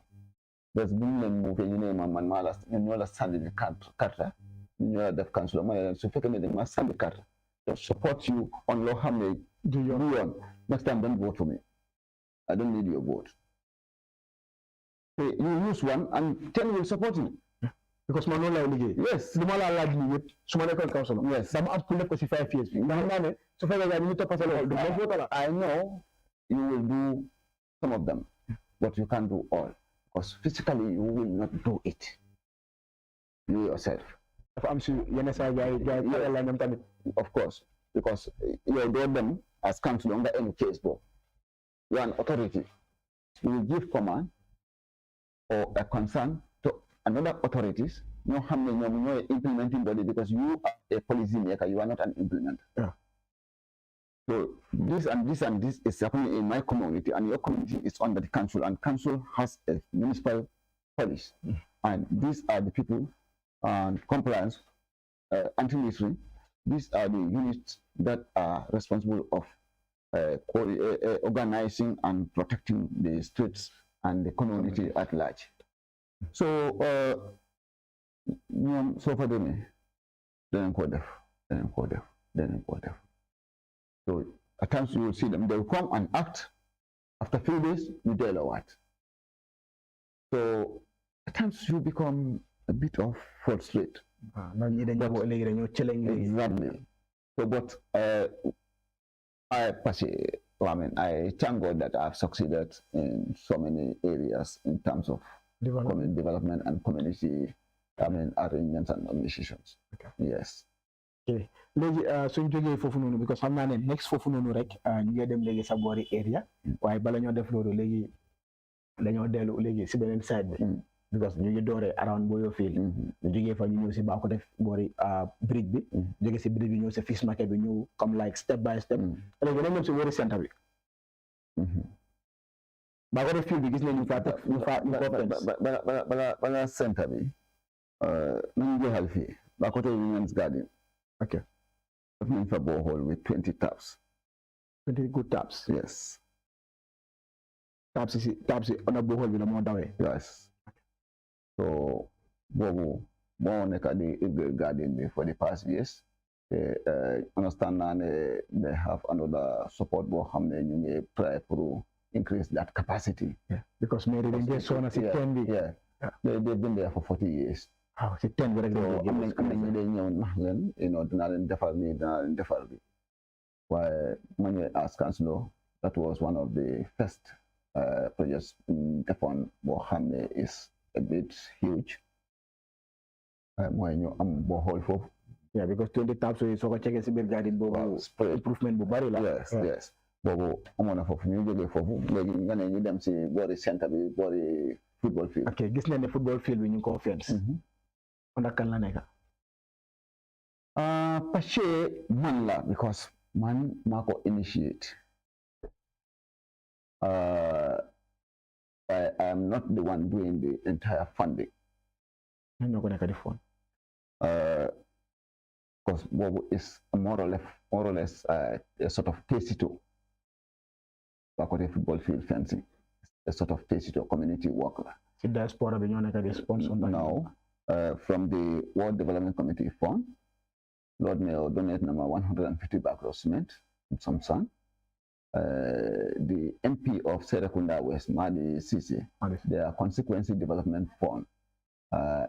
There's been a movie in name and Malas, you know, Sandy Carter, you know, the councillor, so frequently they must Sandy Carter to support you on law. How many do you want? Next time, don't vote for me. I don't need your vote. You use one and 10 will support you. Because man no like yes, the man like you so man council. Yes, some up to 5 years. So I know you will do some of them, but you can't do all. Because physically you will not do it. You yourself. I'm sure of course, because you are doing them as council under any case, but you are an authority. You will give command or a concern to another authorities, no implementing body because you are a policy maker, you are not an implementer. Yeah. So this and this and this is happening in my community, and your community is under the council, and council has a municipal police. And these are the people and compliance, anti-military, these are the units that are responsible of organizing and protecting the streets and the community at large. So, so for them, so at times you will see them, they will come and act. After a few days, you tell a what. So at times you become a bit of frustrated. Exactly. So, but I thank God that I've succeeded in so many areas in terms of development and community, arrangements and organizations. Okay. Yes. Okay. Léegi suñ jógee foofu noonu because xam naa ne next foofu noonu rek ñu ngi dem léegi sa boori area waaye bala ñoo def loolu léegi dañoo dellu léegi si beneen side bi because ñu ngi dooree around Boyo Field ñu jógee fa ñu ñëw si baa ko def boori brick bi jógee si brick bi ñëw si fish market bi ñëw comme like step by step léegi dañ dem si boori centre bi baa ko def field bi gis nañ ñu fa teg ñu fa bala centre bi nañu jeexal fii baa ko tey Women's Garden. Okay. Opening for borehole with 20 taps. 20 good taps. Yes. Taps on a borehole with a more away. Yes. So, Bobo, born the garden for the past years. They understand and they have another support board they try to increase that capacity. Yeah. Because maybe they get so on 10 weeks. Yeah. They've been there for 40 years. Oh, 10 weeks. Definitely. Why when you ask Councilor, that was one of the first projects upon Bohamne is a bit huge. When you borehole for. Yeah, because 20 taps is so check a garden improvement. Yes. Bobo, I'm on a for new for them see body center body football field. Okay, this is the football field when you call fence. On the Kalanega. Pache manla because man mako initiate. I am not the one doing the entire funding. I'm not going to get the phone. Because Bobo is more or less a sort of tacito. Back on the football field fencing, a sort of tacito community worker. So diaspora sponsor now from the World Development Committee Fund. Lord Mayor donate number 150 bags of cement and some sand. The MP of Serekunda West, Madi Sisi, their consequency development fund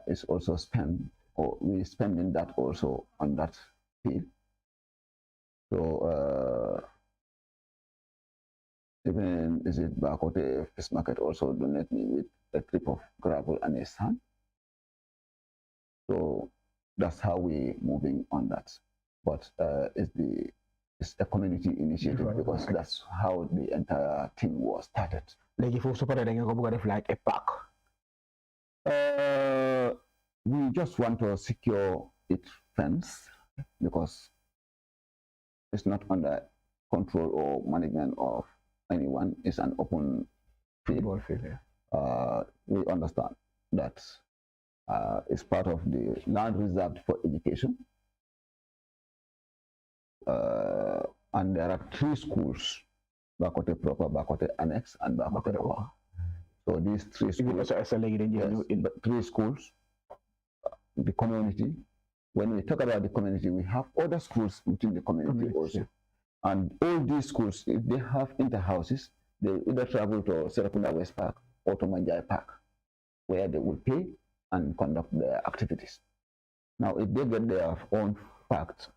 is also spent, or we spending that also on that field. So even is it back at the fish market also donate me with a trip of gravel and a sand. So that's how we moving on that. But it's a community initiative because that's how the entire thing was started. Like if you support it, like a park. We just want to secure its fence because it's not under control or management of anyone. It's an open field. We understand that it's part of the land reserved for education. And there are 3 schools, Bakote proper, Bakote annex, and Bakote Oa. So these 3 schools, in 3 schools, the community. When we talk about the community, we have other schools within the community also. And all these schools, if they have inter-houses, they either travel to Serekunda West Park or to Manjai Park, where they will pay and conduct their activities. Now, if they get their own fence,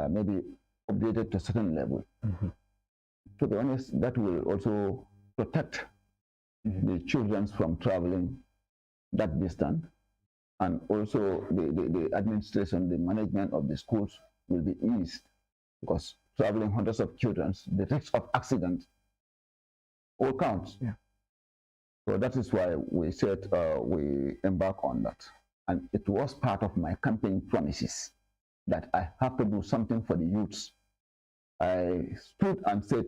maybe updated to a certain level. To be honest, that will also protect the children from traveling that distance, and also the administration, the management of the schools will be eased, because traveling hundreds of children, the risk of accident all counts. So that is why we said we embark on that. And it was part of my campaign promises that I have to do something for the youths. I stood and said,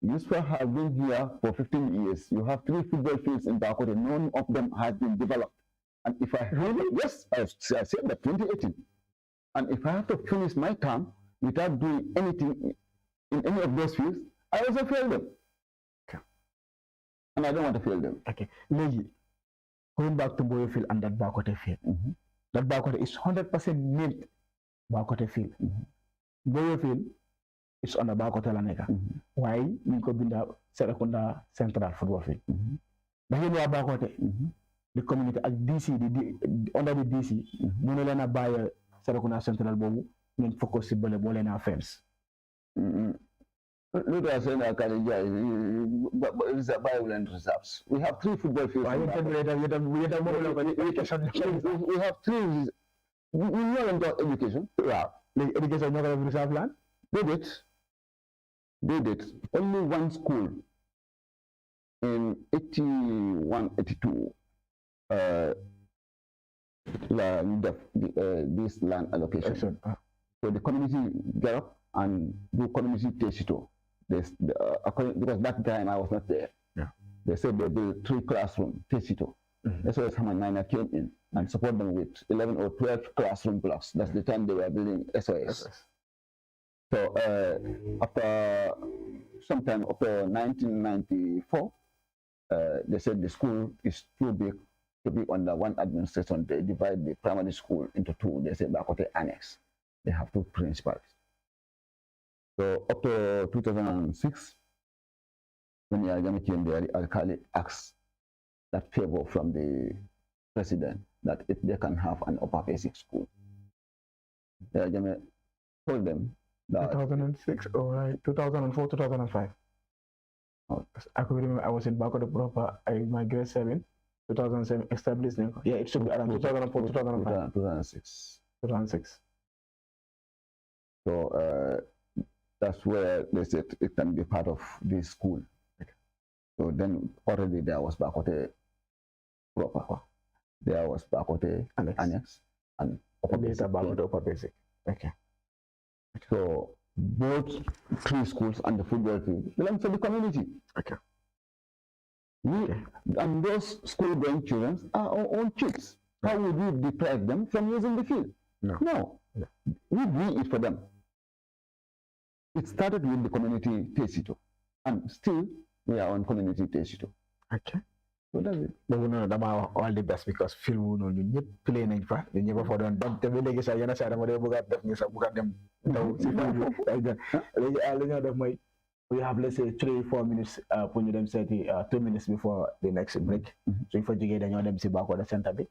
Yusuf have been here for 15 years. You have 3 football fields in Bakote. None of them has been developed. And if I really, yes, I said that 2018. And if I have to finish my term without doing anything in any of those fields, I also fail them. And I don't want to fail them. Okay. Legi, going back to Boyo field and that Bakote field. That Bakote is 100% milled Bakote field. Boyo field is on the Bakote Laneka. Why? Because in the Serekunda Central Football Field. The Hilo Bakote, the community at DC, under the DC, Munelena buy Serekunda Central Bobu, then focus on the ball and offense. Look at it's a violent reserves. We have 3 football fields. We have 3. We know about education. Like education, not a reserve land. They did. Only one school in 81, 82. This land allocation. So the community get up and do community teshito. Because that time I was not there. They said they built 3 classroom teshito. That's why Haman Niner came in and support them with 11 or 12 classroom blocks. That's the time they were building SOS. So after sometime after 1994, they said the school is too big to be under one administration. They divide the primary school into two. They say Bakote Annex. They have two principals. So up to 2006, when Jammeh came there, the Alkali asked that favor from the president that if they can have an upper basic school. Jammeh told them that 2006 or 2004, 2005. I could remember I was in Bakote proper. My grade 7, 2007 established. Yeah, it should be around 2004, 2005. 2006. 2006. So that's where they said it can be part of this school. So then already there was Bakote proper. There was Bakote Annex and later Bakote upper basic. Okay. So both three schools and the football field belong to the community. Okay. And those school-going children are our own kids. How would we deprive them from using the field? No. We do it for them. It started with the community Tesito, and still we are on community Tesito. Okay. So that's it. But we know that all the best because film no ñu ñëpp play nañ fa ñu ñëpp fa doon dem te ba léegi sax yenn saa dama dee bëgg a def ni sax bëgg a dem daw si film bi léegi li ñoo def mooy we have let's say 3-4 minutes pour ñu dem seeti 2 minutes before the next break suñ fa jógee dañoo dem si Bakote centre bi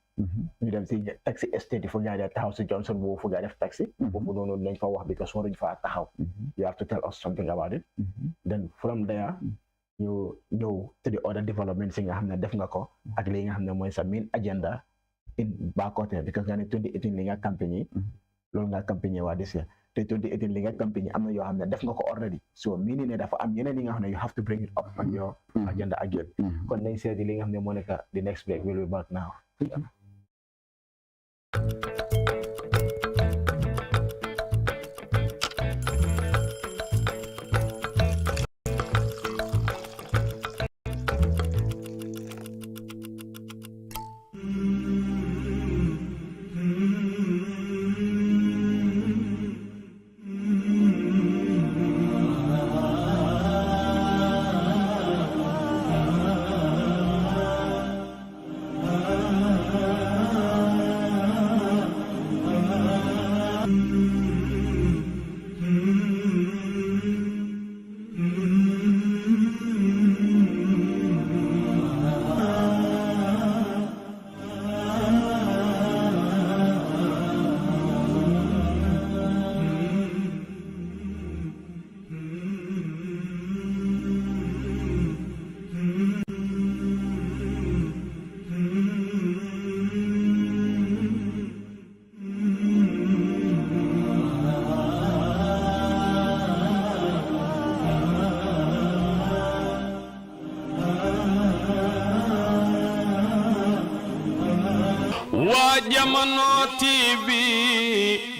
ñu dem si taxi estate yi fu gaa def taxaw si Johnson boobu fu gaa def taxi foofu noonu lañ fa wax because waruñ fa taxaw you have to tell us something about it then from there ñu ñëw to the other developments yi nga xam ne def nga ko ak li nga xam ne mooy sa main agenda in Bakote because nga ne 2018 li nga campagne loolu nga campagne waa this year te 2018 li nga campagne am na yoo xam ne def nga ko already so meaning ne dafa am yeneen yi nga xam ne you have to bring it up on your agenda again kon nañ seeti li nga xam ne moo nekk the next break we'll be back now. Jamono TV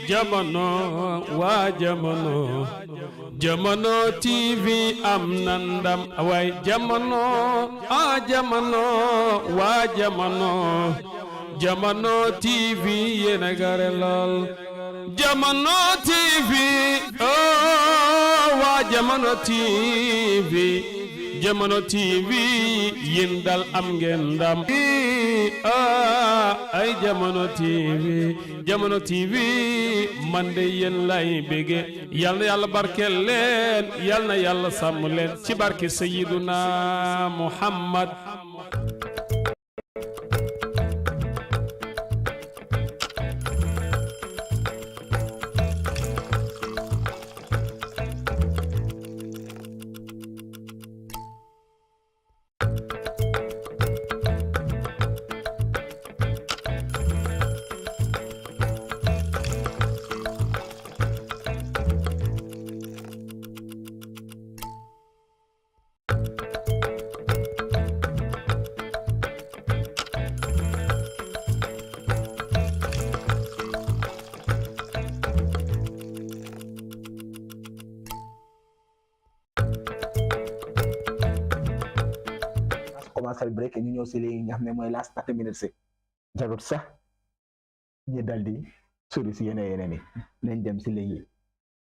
jamono waa jamono jamono TV am na ndam waay jamono jamono waa jamono jamono TV yéena gare lool jamono TV waa jamono TV jamono TV yéen dal am ngeen ndam ay jamono TV man de yéen lay bége yal na yàlla barkeel leen yal na yàlla sàmm leen ci barke Sayyiduna Muhammad. commercial break ñu ñëw si li nga xam ne mooy last 30 minutes si jarut sax ñu daldi sori si yeneen yi nañ dem si léegi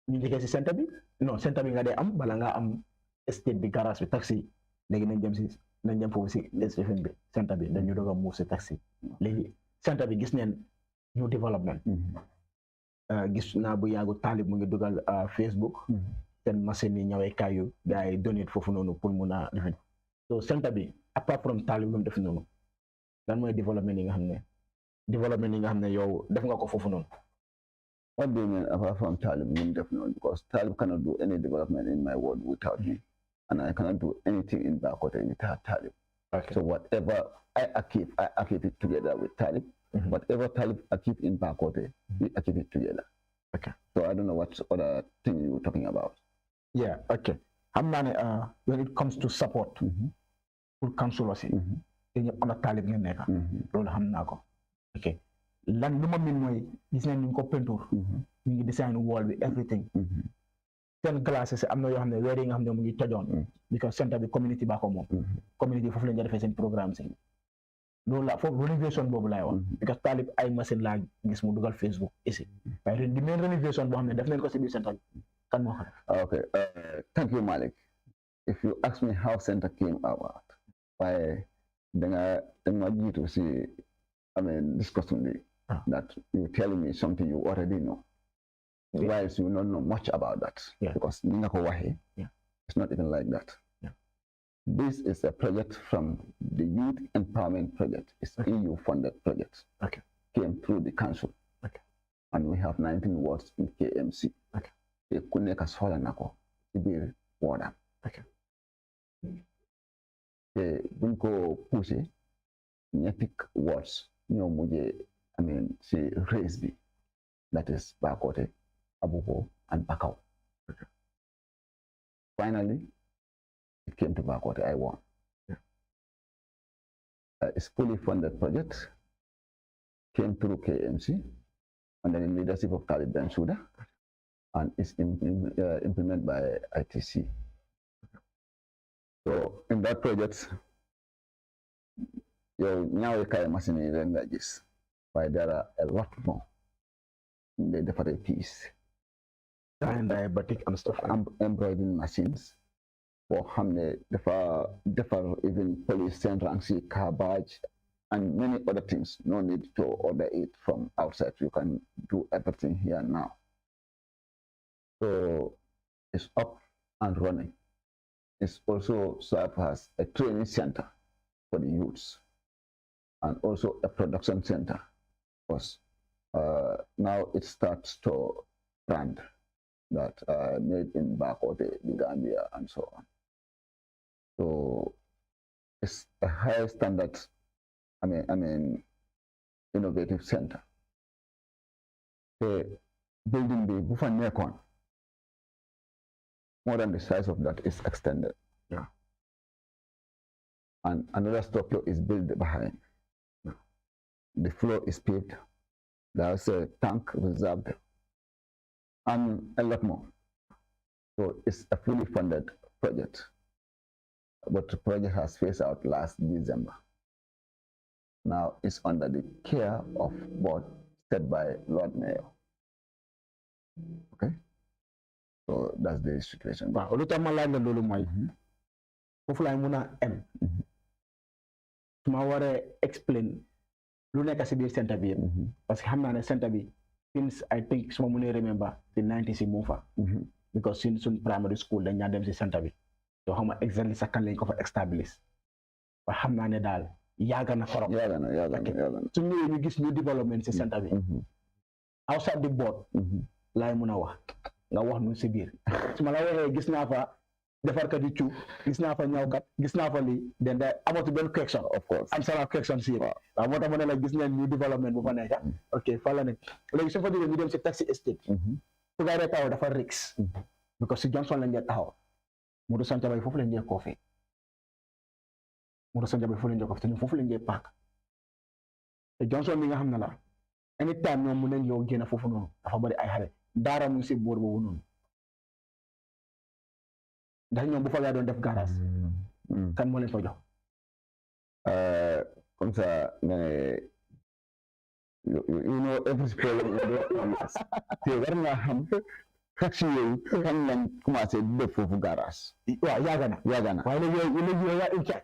ñu njëkkee si centre bi non centre bi nga dee am bala nga am estate bi garage bi taxi léegi nañ dem foofu si station bi centre bi dañu doog a move si taxi léegi centre bi gis neen new development gis naa bu yàggu Talib mu ngi dugal Facebook seen machine yi ñëwee kaay yu gars yi donate foofu noonu pour mun a defin so centre bi apart from Talib lu mu def noonu lan mooy développement yi nga xam ne yow def nga ko foofu noonu. What do you mean apart from Talib? Definitely, because Talib cannot do any development in my world without me, and I cannot do anything in Bakote without Talib. Okay. So whatever I achieve it together with Talib. Whatever Talib achieve in Bakote, we achieve it together. Okay. So I don't know what other thing you were talking about. Yeah. Okay. Xam naa ne when it comes to support pour councilors yi te ñëpp am na Talib ngeen nekk loolu xam naa ko. Okay. Lan lu ma min mooy gis nañ ñu ko peinture ñu ngi design wall bi everything seen glaces am na yoo xam ne weer yi nga xam ne mu ngi tojoon because centre bi community baa ko moom community foofu lañ defee seen programme si loolu la foofu renovation boobu laay wax because Talib ay machine laa gis mu dugal Facebook ici waaye di main renovation boo xam ne def nañ ko si biir centre bi kan moo xam. Okay, thank you, Malick. If you ask me how center came about, why danga jiitu si discussing that you're telling me something you already know. Whilst you don't know much about that. Yeah. Because it's not even like that. Yeah. This is a project from the Youth Empowerment Project. It's EU funded project. Okay. Came through the council. Okay. And we have 19 wards in KMC. Okay. They connect us all nako Sibir water. Okay. They bunko pussy netic wards. Muje see race B, that is Bakote, Abuko, and Bakau. Okay. Finally, it came to Bakote, I won. Yeah. It's fully funded project, came through KMC, under the leadership of Khalid Bensouda, and is implemented by ITC. So in that project, now machine like this. But there are a lot more in the different piece. And diabetic and stuff. Embroidering machines for differ even police ranks, car badge, and many other things. No need to order it from outside. You can do everything here now. So it's up and running. It's also served as a training center for the youths and also a production center. Because now it starts to brand that made in Bakote, the Gambia, and so on. So it's a high standard, innovative center. The building the Bufan Nekon, more than the size of that is extended. Yeah. And another structure is built behind. The floor is paved. There's a tank reserved, and a lot more. So it's a fully funded project. But the project has phased out last December. Now it's under the care of board set by Lord Mayor. Okay? So that's the situation. Wow, lu tax ma laaj la loolu mooy foofu laay mun a em su ma waree explain lu nekk si biir centre bi yëpp parce que xam naa ne centre bi since I think su ma mënee remember the 90s mu fa because since suñ primary school dañ ñaa dem si centre bi so xam nga exactly sax kan lañ ko fa establish ba xam naa ne daal yàgg na torop yàgg na su ñëwee ñu gis new development si centre bi outside the board laay mun a wax nga wax nu si biir su ma la waxee gis naa fa defarkat yu cuub gis naa fa ñawkat gis naa fa lii den day amatu benn question of course am sala question si yëpp waaw moo tax ma ne la gis neen new development bu fa nekk ok fa la nekk léegi su fa jógee ñu dem si taxi estate su gaay dee taxaw dafa rix because si Johnson lañ dee taxaw Modou Sancha Bay foofu lañ dee koo fee Modou Sancha Bay foofu lañ dee koo fee te ñun foofu lañ dee paak te Johnson bi nga xam ne la anytime ñoom mu nañ yow génn foofu noonu dafa bari ay xale daara mu si boor boobu noonu ndax ñoom bu fa gaa doon def garage kan moo leen fa jox comme ça you know every problem te war nga xam taxi yooyu kañ lañ commencé def foofu garage waaw yàgg na waaye léegi yow yaa in charge.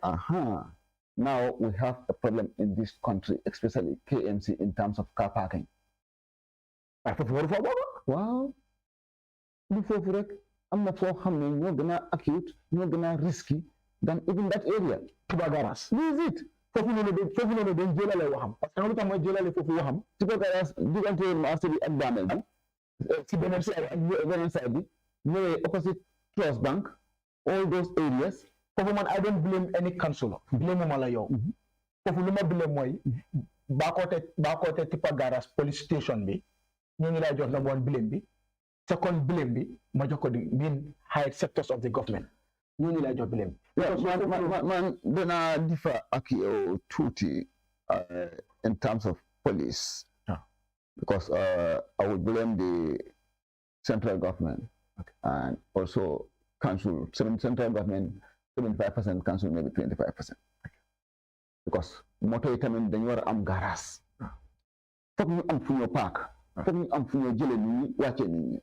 Now we have a problem in this country, especially KMC, in terms of car parking. waaye foofu waru foo booba. waaw du foofu rek am na foo xam ne ñoo gën a acute ñoo gën a risky than even that area. Tuba garage. Visit foofu noonu dañ jëlale waxam parce que xam nga tax ma jëlale foofu waxam. Tuba garage diggante marché bi ak Baamel bi si beneen side bi ñëwee opposite Trust Bank, all those areas. foofu man I don't blame any councillor. blame ma la yow. foofu lu ma blame mooy Bakoteh Tipa garage police station bi ñooñu lay jox number one blame bi. second blame bi ma jox ko di main high sectors of the government ñooñu lay jox blame. man dana differ ak yow tuuti in terms of police. Because I would blame the central government and also council. Central government 75%, council maybe 25%. Because moto yi tamit dañu war a am garage. Foog ñu am fu ñu park. Foog ñu am fu ñu jëlee nit ñi wàccee nit ñi.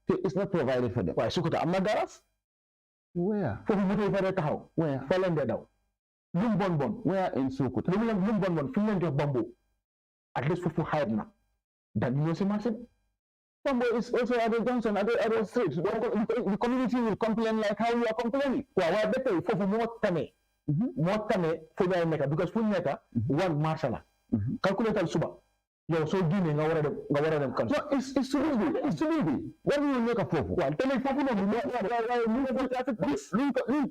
te it's not provided for them. waaye Sukuta am na garage. where foofu moto yi fa dee taxaw. where fa leen dee daw. lu mu bon where in Sukuta. lu mu bon fi ñu leen jox bamboo. at least foofu xayat na. dan ñëw si marché bi. Bamboo is also at the junction, at the street. The community will complain like how you are complaining. waaw waaye ba tey foofu moo tane fu ñaay nekka because fu ñu nekka one marché la. calculatal suba yow soo génnee nga war a dem kan. no it's shouldn't be war ñu nekk foofu. waaw te léegi foofu noonu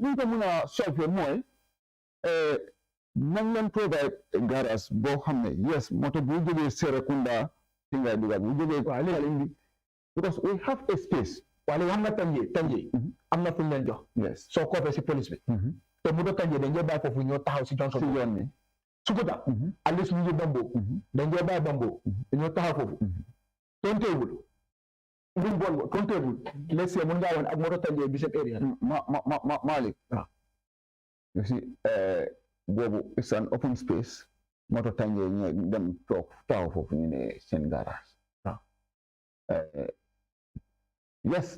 lu ko mën a solve mooy nañ leen provide garage boo xam ne yes moto bu jógee Serekunda fi ngay dugal bu jógee waaw léegi because we have a space. waaye léegi xam nga Tanje am na fu ñu leen jox. yes soo koofee si police bi. te mu doon Tanje dañ koy bàyyi foofu ñoo taxaw si Johnson. si yoon bi Sukuta at least ñu ngi Bamboo dañ koy bàyyi Bamboo ñoo taxaw foofu. tonteewul lu mu bon tonteewul let's say mun ngaa woon ak moto Tanje bi seen area. Malick. you see boobu it's an open space moto Tanje ñu dem toog taxaw foofu ñu ne seen garage. Yes,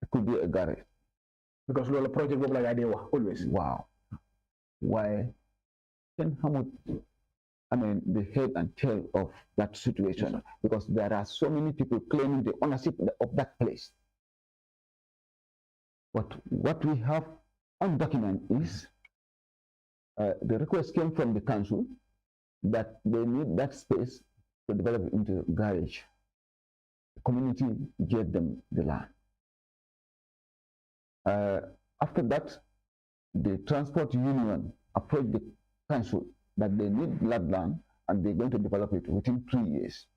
it could be a garage. Because loolu project boobu la gaa dee wax always. Wow. Why? Then how much, I mean, the head and tail of that situation, because there are so many people claiming the ownership of that place. But what we have on document is the request came from the council that they need that space to develop into a garage. The community gave them the land. After that, the transport union approached the council that they need that land and they're going to develop it within 3 years.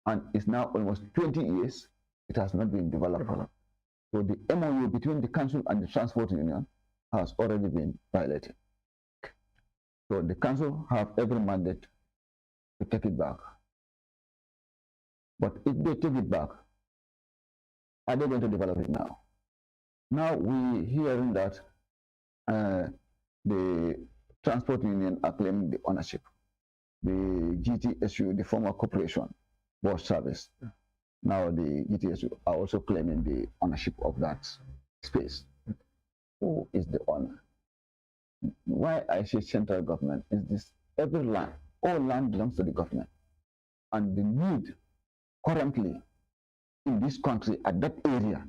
And it's now almost 20 years, it has not been developed. So the MOU between the council and the transport union has already been violated. So the council have every mandate to take it back. But if they take it back, are they going to develop it now? Now we hearing that the transport union are claiming the ownership. The GTSU, the former corporation, bus service. Now the GTSU are also claiming the ownership of that space. Who is the owner? Why I say central government is this: every land, all land belongs to the government, and the need currently in this country at that area,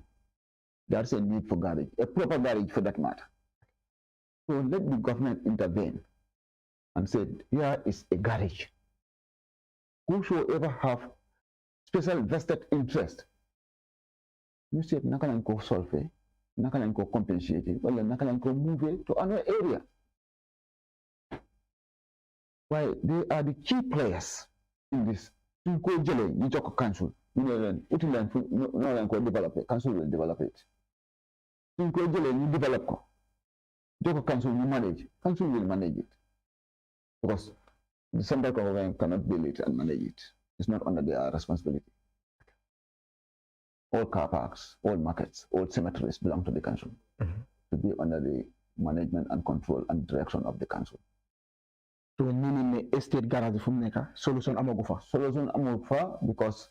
there's a need for garage, a proper garage for that matter. So let the government intervene and say, here is a garage. Whosoever have special vested interest, you said nakalan ko solve, nakalan ko compensate, well nakalan ko move to another area. Why they are the key players in this. You go jele, you talk council, you know, no develop it, council will develop it. You go jele, you develop it. Joko council will manage, council will manage it. Because the central government cannot build it and manage it. It's not under their responsibility. All car parks, all markets, all cemeteries belong to the council to be under the management and control and direction of the council. So meaning the estate garage from Neka, solution amagufa. Solution amagufa because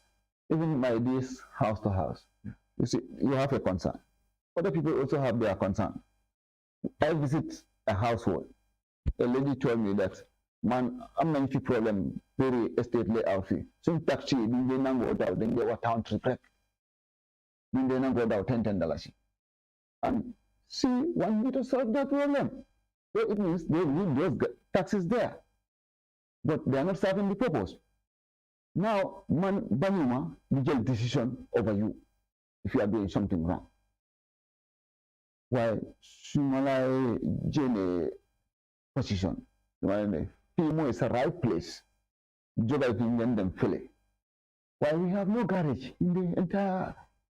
even my this house to house, you see, you have a concern. Other people also have their concern. I visit a household. A lady told me that, man, I'm not a problem, very estate layout fee. Some taxi, they don't go down, then they were town trip. They don't go down $10. And see, want me to solve that problem. So it means they need those taxes there. But they are not serving the purpose. Now, man, Banuma, we get decision over you if you are doing something wrong. Why, Sumalai Jammeh position, Pimo is a right place. Joba is them fill. Why we have no garage in the entire.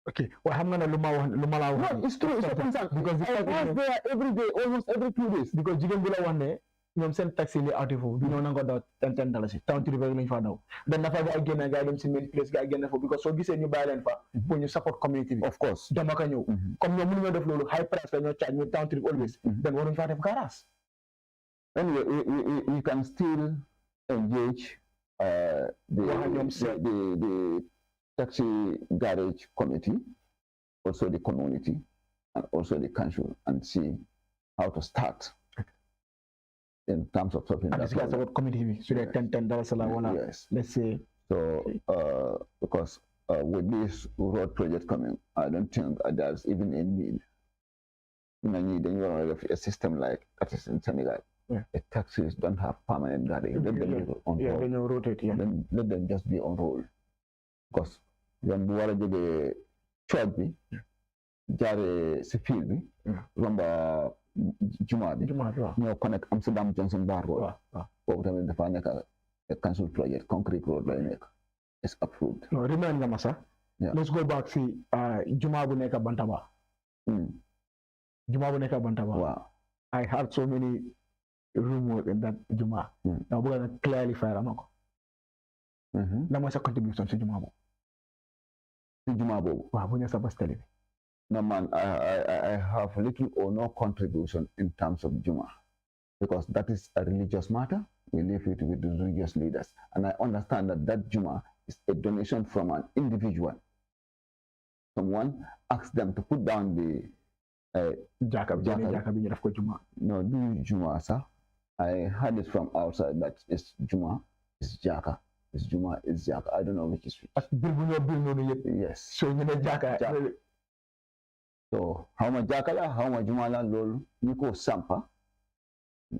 Okay, well, I'm gonna Lumala. No, it's true, it's a concern. Because I pass there every day, almost every 2 days. Because you can go one day. ñoom seen taxi li artifu du ñoo nangoo daw $10 taw ci river lañ fa daw dan nafa ga génn ga dem ci main place ga génn fa because soo gisee ñu bàyyi leen fa pour ñu support community bi of course dama ka ñëw comme ñoom mënu ñoo def loolu high price la ñoo charge ñu town trip always dan waruñ fa def garage anyway we can still engage the taxi garage committee, also the community and also the council, and see how to start in terms of something and discuss about committee so they $10 yes, let's say. So because with this road project coming, I don't think there's even a need. Then you have a system like that is in Senegal. Yeah. The taxis don't have permanent garage. Let them be on roll. When you rotate, Then let them just be on roll. Because when you are the church bi, jare si field bi, romba Juma bi, ñoo connect Amsterdam Johnson Bar Road. Boobu tamit dafa nekk a council project, concrete road lay nekk. It's approved. No, remind nga ma sax. Yeah. Let's go back si Juma bu nekk Bantaba. Juma bu nekk Bantaba. Wow. I heard so many rumors in that Juma. Now we're gonna clarify ramako. Lan mooy sa contribution si Juma boobu. Si Juma boobu. Waaw bu ñu sa bas télé bi. No man, I have little or no contribution in terms of Juma, because that is a religious matter. We leave it with the religious leaders, and I understand that Juma is a donation from an individual. Someone asked them to put down the Jaka bi ñu def ko Juma. No, do Juma, sir. I heard it from outside that it's Juma, it's Jaka. It's Juma, it's Jaka. I don't know which is which. Bil bu ñoo bil noonu yëpp. Yes. So ñu ne Jaka. So how much Jaka la, how much Juma la lolu Niko Sampa.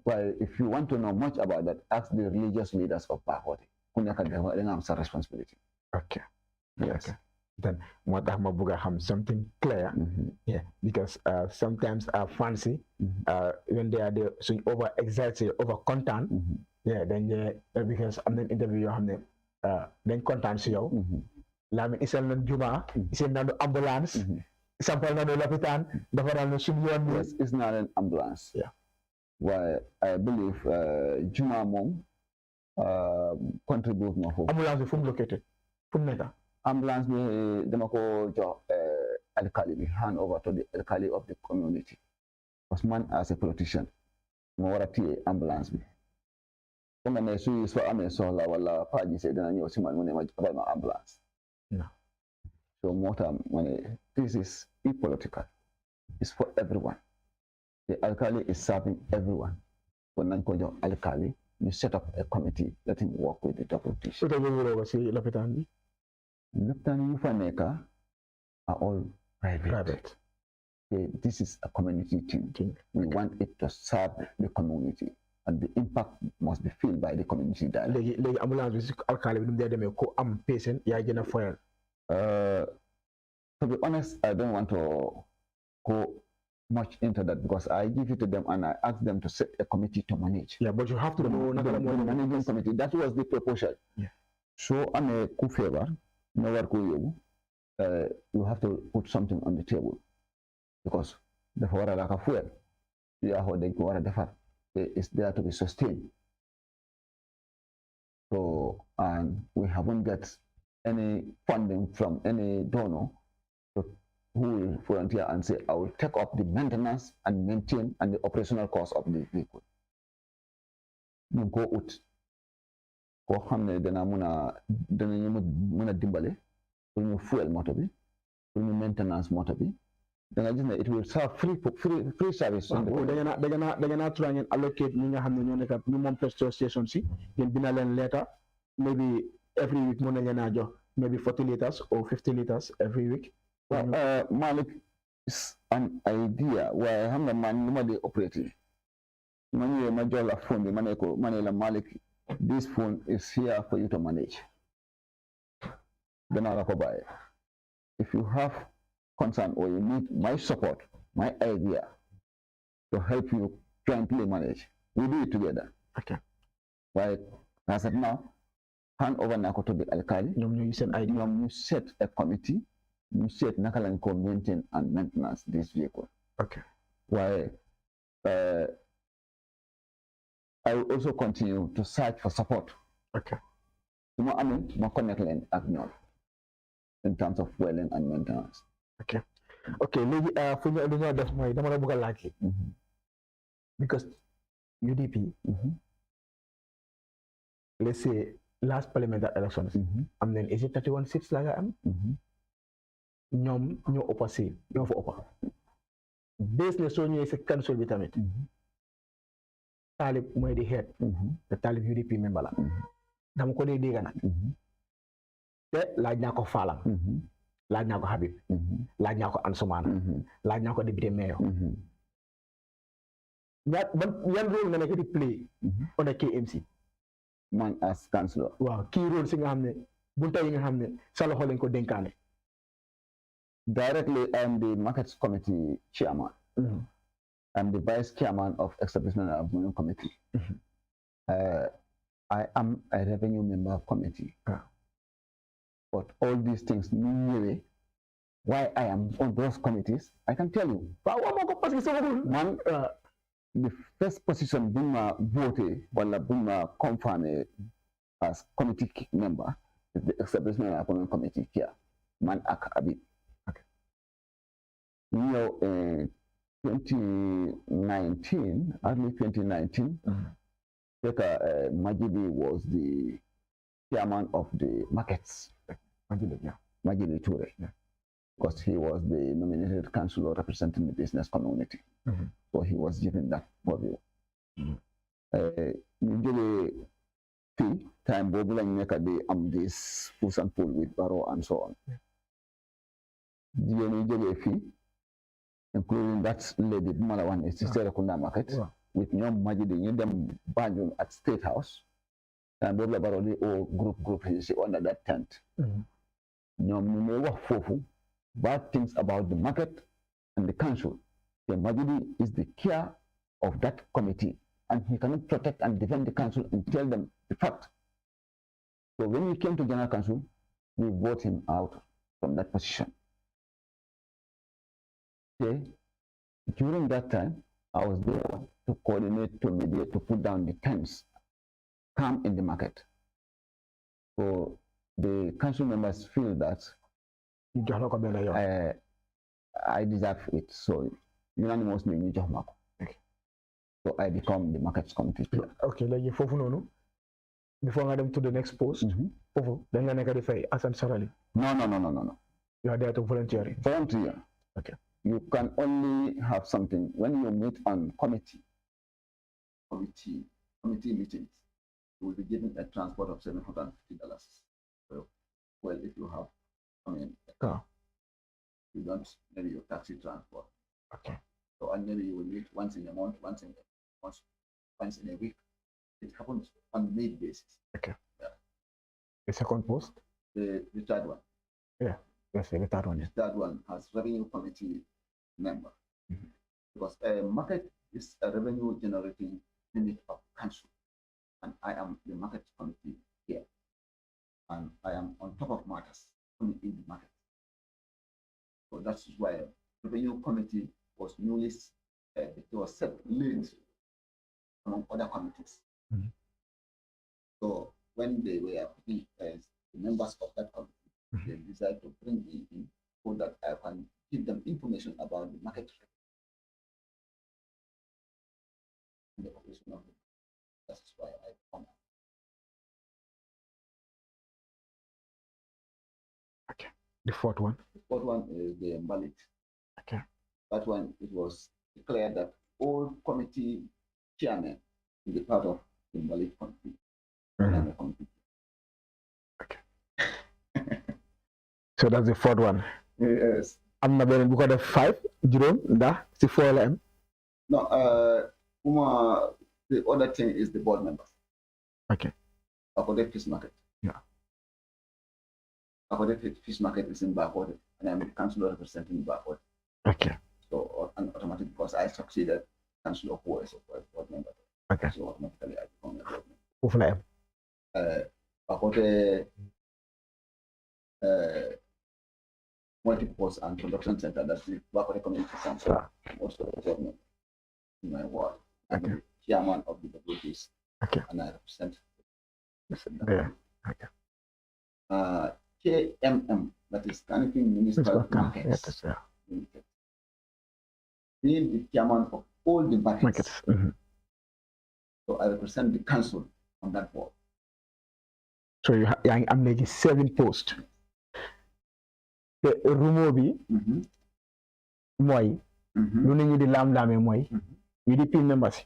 Well, if you want to know much about that, ask the religious leaders of Bahote. Kunyaka they have some responsibility. Okay. Yes. Okay. Then moo tax ma bëgg a xam something clear. Yeah, because sometimes fancy when they are there so over excited, over content. Yeah, then because am nañ interview yoo xam ne dañ kontaan si yow. Lamin isal nañ Juma, isal nañ ambulance, sampal nañ lopitaan, defaral nañ suñu yoon. Yes, it's not an ambulance. Yeah. Well, I believe Juma mom contribute more. Ambulance bi fu mu located, fu mu nekk. Ambulance bi dama ko jox alkali bi hand over to the alkali of the community. Because man as a politician, mo war a téye ambulance bi. Ko nga ne su amee soxla wala paaji se dina ñëw si man mu ne ma abal ma ambulance. No. So moo tax ma ne this is apolitical. It's for everyone. The alkali is serving everyone. Kon nañ ko jox alkali, you set up a committee, let him work with the politician. Su ko si lopitaan bi. Lopitaan yu fa nekk are all private. Okay, this is a community thing. We want it to serve the community, and the impact must be felt by the community. Léegi ambulance bi si alkali bi nu mu dee demee ko am patient yaa gën a foyal. To be honest, I don't want to go much into that because I give it to them and I ask them to set a committee to manage. Yeah, but you have to know the managing committee. That was the proposal. Yeah. So I'm a coup favor. You have to put something on the table because the water like a fuel. Yeah, how they go is there to be sustained. So and we haven't got any funding from any donor who will volunteer and say, I will take up the maintenance and maintain and the operational cost of the vehicle. You go out. Ko xamne dana mëna dimbale pour ñu fuel moto bi pour ñu maintenance moto bi da nga gis ne it will serve free service. da ngeen a try ngeen allocate ñi nga xam ne ñoo nekk ñu moom petrol station si ngeen bina leen letter maybe every week mën nañ leen a jox maybe 40 liters or 50 liters every week. Malick is an idea waaye xam nga man nu ma dee operating ma ñëwee ma jox la phone bi ma ne la Malick, this phone is here for you to manage. Danaa la ko bàyyi. If you have concern or you need my support, my idea to help you jointly manage, we do it together. Okay. Right? As of now, hand over na ko to the alkali. ñoom ñu set a committee. You set naka lañ ko maintain and maintenance this vehicle. Okay. Why? I will also continue to search for support. Okay. I mean, ma connect leen ak ñoom in terms of fueling and maintenance. Okay. Okay. Léegi fu ñu lu ñoo def mooy dama la bëgg a laaj because UDP let's say last parliamentary elections am nañ is it 31 seats la nga am ñoom ñoo ëppa si ñoo fa ëppa bés ne soo ñëwee si council bi tamit Talib mooy di head te Talib UDP member la dama ko dee dégg nag te laaj naa ko Falang laaj naa ko Habib laaj naa ko Ansumana laaj naa ko député mayor yan rôle nga nekk di play on a KMC man as councillor. waaw kii rôle si nga xam ne bunta yi nga xam ne sa loxo lañ ko dénkaane. Directly, I am the Markets Committee Chairman. I'm the Vice Chairman of Establishment and Revenue Committee. I am a Revenue Member Committee. But all these things, why I am on those committees, I can tell you. Man, the first position being voted, while being confirmed as committee member, is the Establishment and Revenue Committee here. Man, Abid. You know, in 2019, early 2019, Majidi was the chairman of the markets. Majidi Toure, because he was the nominated councillor representing the business community. So he was given that purview. Usually, time Bobulang Meka they this push and pull with Barrow and so on. Fee, including that lady Malawan is still Kunda market with Nyom Majidi, you them Banjum at State House, and Bobla Baroli or group is under that tent. Nyom never fofu bad things about the market and the council. The Majidi is the care of that committee, and he cannot protect and defend the council and tell them the fact. So when we came to General Council, we voted him out from that position. Okay. During that time, I was there to coordinate, to mediate, to put down the tents, calm in the market. So the council members feel that I deserve it. So unanimously, so I become the markets committee chair. Okay, like before I them to the next post, then I got to as an salary. No. You are there to volunteer. Volunteer. Okay. You can only have something when you meet on committee meetings. You will be given a transport of $750. Well, if you have, you don't, maybe your taxi transport. Okay. So and maybe you will meet once in a month, once in a week. It happens on a need basis. Okay. Yeah. The second post? The third one. Yeah. Yes, the third one. The third one has revenue committee member. Because a market is a revenue generating unit of council. And I am the market committee here. And I am on top of matters in the market. So that's why revenue committee was newly it was set late among other committees. So when they were putting as the members of that committee, they decided to bring me in so that I can give them information about the market and the operation of the market. That's why I come out. Okay. The fourth one. The fourth one is the Malick. Okay. That one, it was declared that all committee chairmen will be part of the Malick committee. Committee. Okay. So that's the fourth one. Yes. I'm not going to 5. Jerome, that's the 4 LM. No, the other thing is the board members. Okay. According fish market. Yeah. According fish market is in backward, and I'm the councillor representing backward. Okay. So automatically, because I succeeded councillor who is a board member. Okay. So automatically I become a board member. Who for LM? Backward, multi-post and production center, that's the Backward Community Center. Also the board member in my ward. I'm the chairman of the WPs. Okay. And I represent. Yeah. Okay. KMM, that is Canoping Municipal Markets. Yes, yeah. Being the chairman of all the markets. So I represent the council on that board. So I'm making 7 posts. The rumor be mooy lu ne ñu di laam-laamee mooy UDP members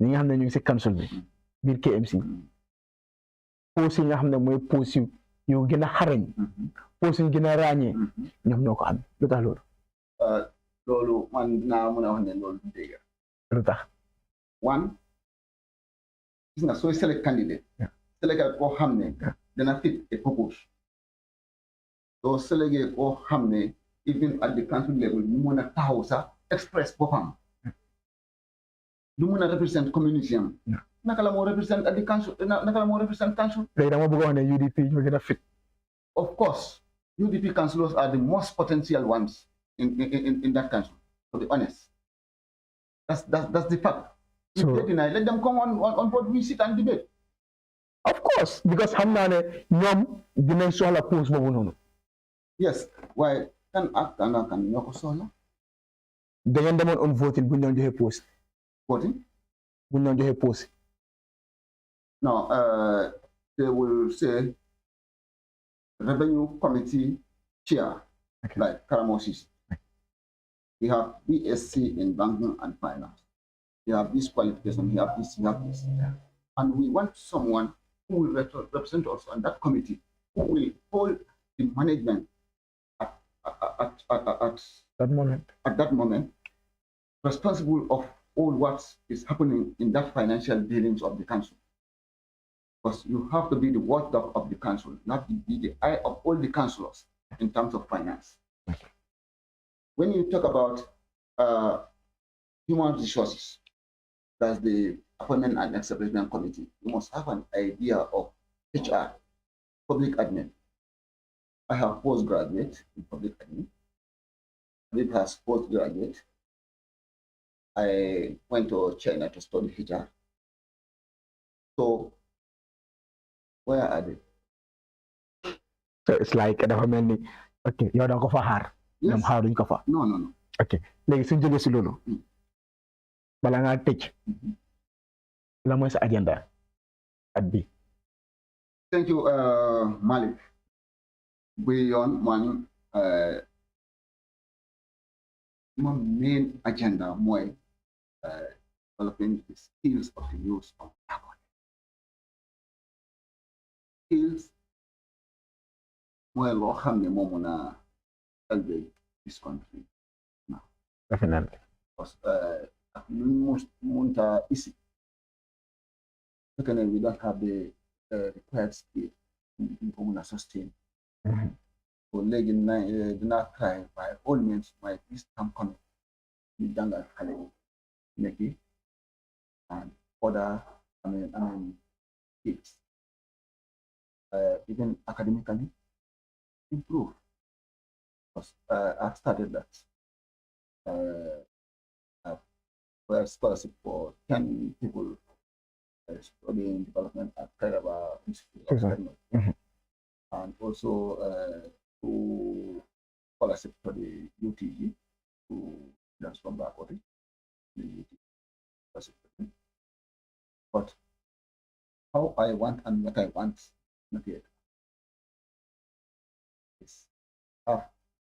ñi nga xam ne ñu ngi si council bi biir KMC post yi nga xam ne mooy post yu gën a xarañ post yu gën a ràññee ñoom ñoo ko am lu tax loolu loolu man dinaa mën a wax ne loolu du dégg lu tax one gis nga sooy select candidate select koo xam ne dana fit a purpose soo selegee koo xam ne even at the council level mu mën a taxaw sax express boppam lu mën a represent community am naka la moo represent at the council naka la moo represent council léegi dama bëgg a wax ne UDP ñu gën a fit of course UDP councillors are the most potential ones in that council, to be honest. That's the fact. If So- they deny, let them come on board, we sit and debate. of course because xam naa ne ñoom dinañ soxla post boobu noonu Yes, why can act and can ñoo ko soxla da ngeen demoon on voting bu ñu doon joxe post voting? bu ñu doon joxe post No, they will say revenue committee chair, Okay. like Karamosis. We have BSc in banking and finance. You have this qualification, you have this, you have this. And we want someone who will represent us on that committee, who will hold the management at that moment responsible of all what is happening in that financial dealings of the council. Because you have to be the watchdog of the council, not be the eye of all the councillors in terms of finance. Okay. When you talk about human resources, that's the appointment and establishment committee, you must have an idea of HR, public admin. I have postgraduate in public admin. It has postgraduate. I went to China to study HR. So, where are they? so it's like dafa mel ni ok yow da nga ko fa xaar ñoom Yes. xaaruñ ko fa No, no, no. léegi suñ jógee si loolu bala ngaa tëj la mooy sa agenda at bi Thank you, Malick. Beyond one, my main agenda, more developing the skills of the youth of Gabon. Skills, more loo xam ne moo mën a elevate this country. definitely Because ak lu ñu munta isi fekk ne we don't have the required skill ñu ko mën a sustain. So léegi dinaa try by all means my this time coming ñu jàngal xale yi nekki and other I mean kids even academically improve because I've started that I've scholarship for 10 people studying development at Kairaba Institute of Exactly. Technology. And also to scholarship for the UTG to students from Bakori, the UTG scholarship. But how I want and what I want, not yet. Yes.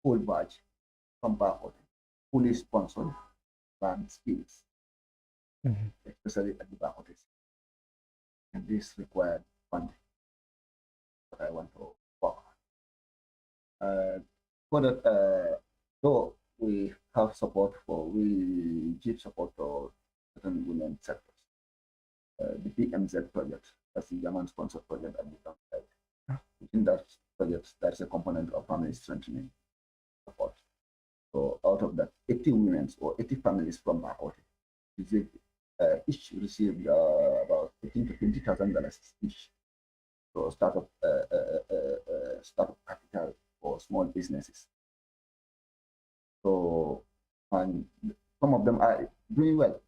whole batch from Bakote, fully sponsored land skills, especially at the Bakote. And this required funding that I want to work on. For that, though we have support we give support to certain women sectors. The BMZ project, that's the German sponsored project at the side. Within that project, there's a component of family strengthening support. So out of that, 80 women or 80 families from Bakote each received about $18,000 to $20,000 each. So startup capital for small businesses. So, and some of them are doing well.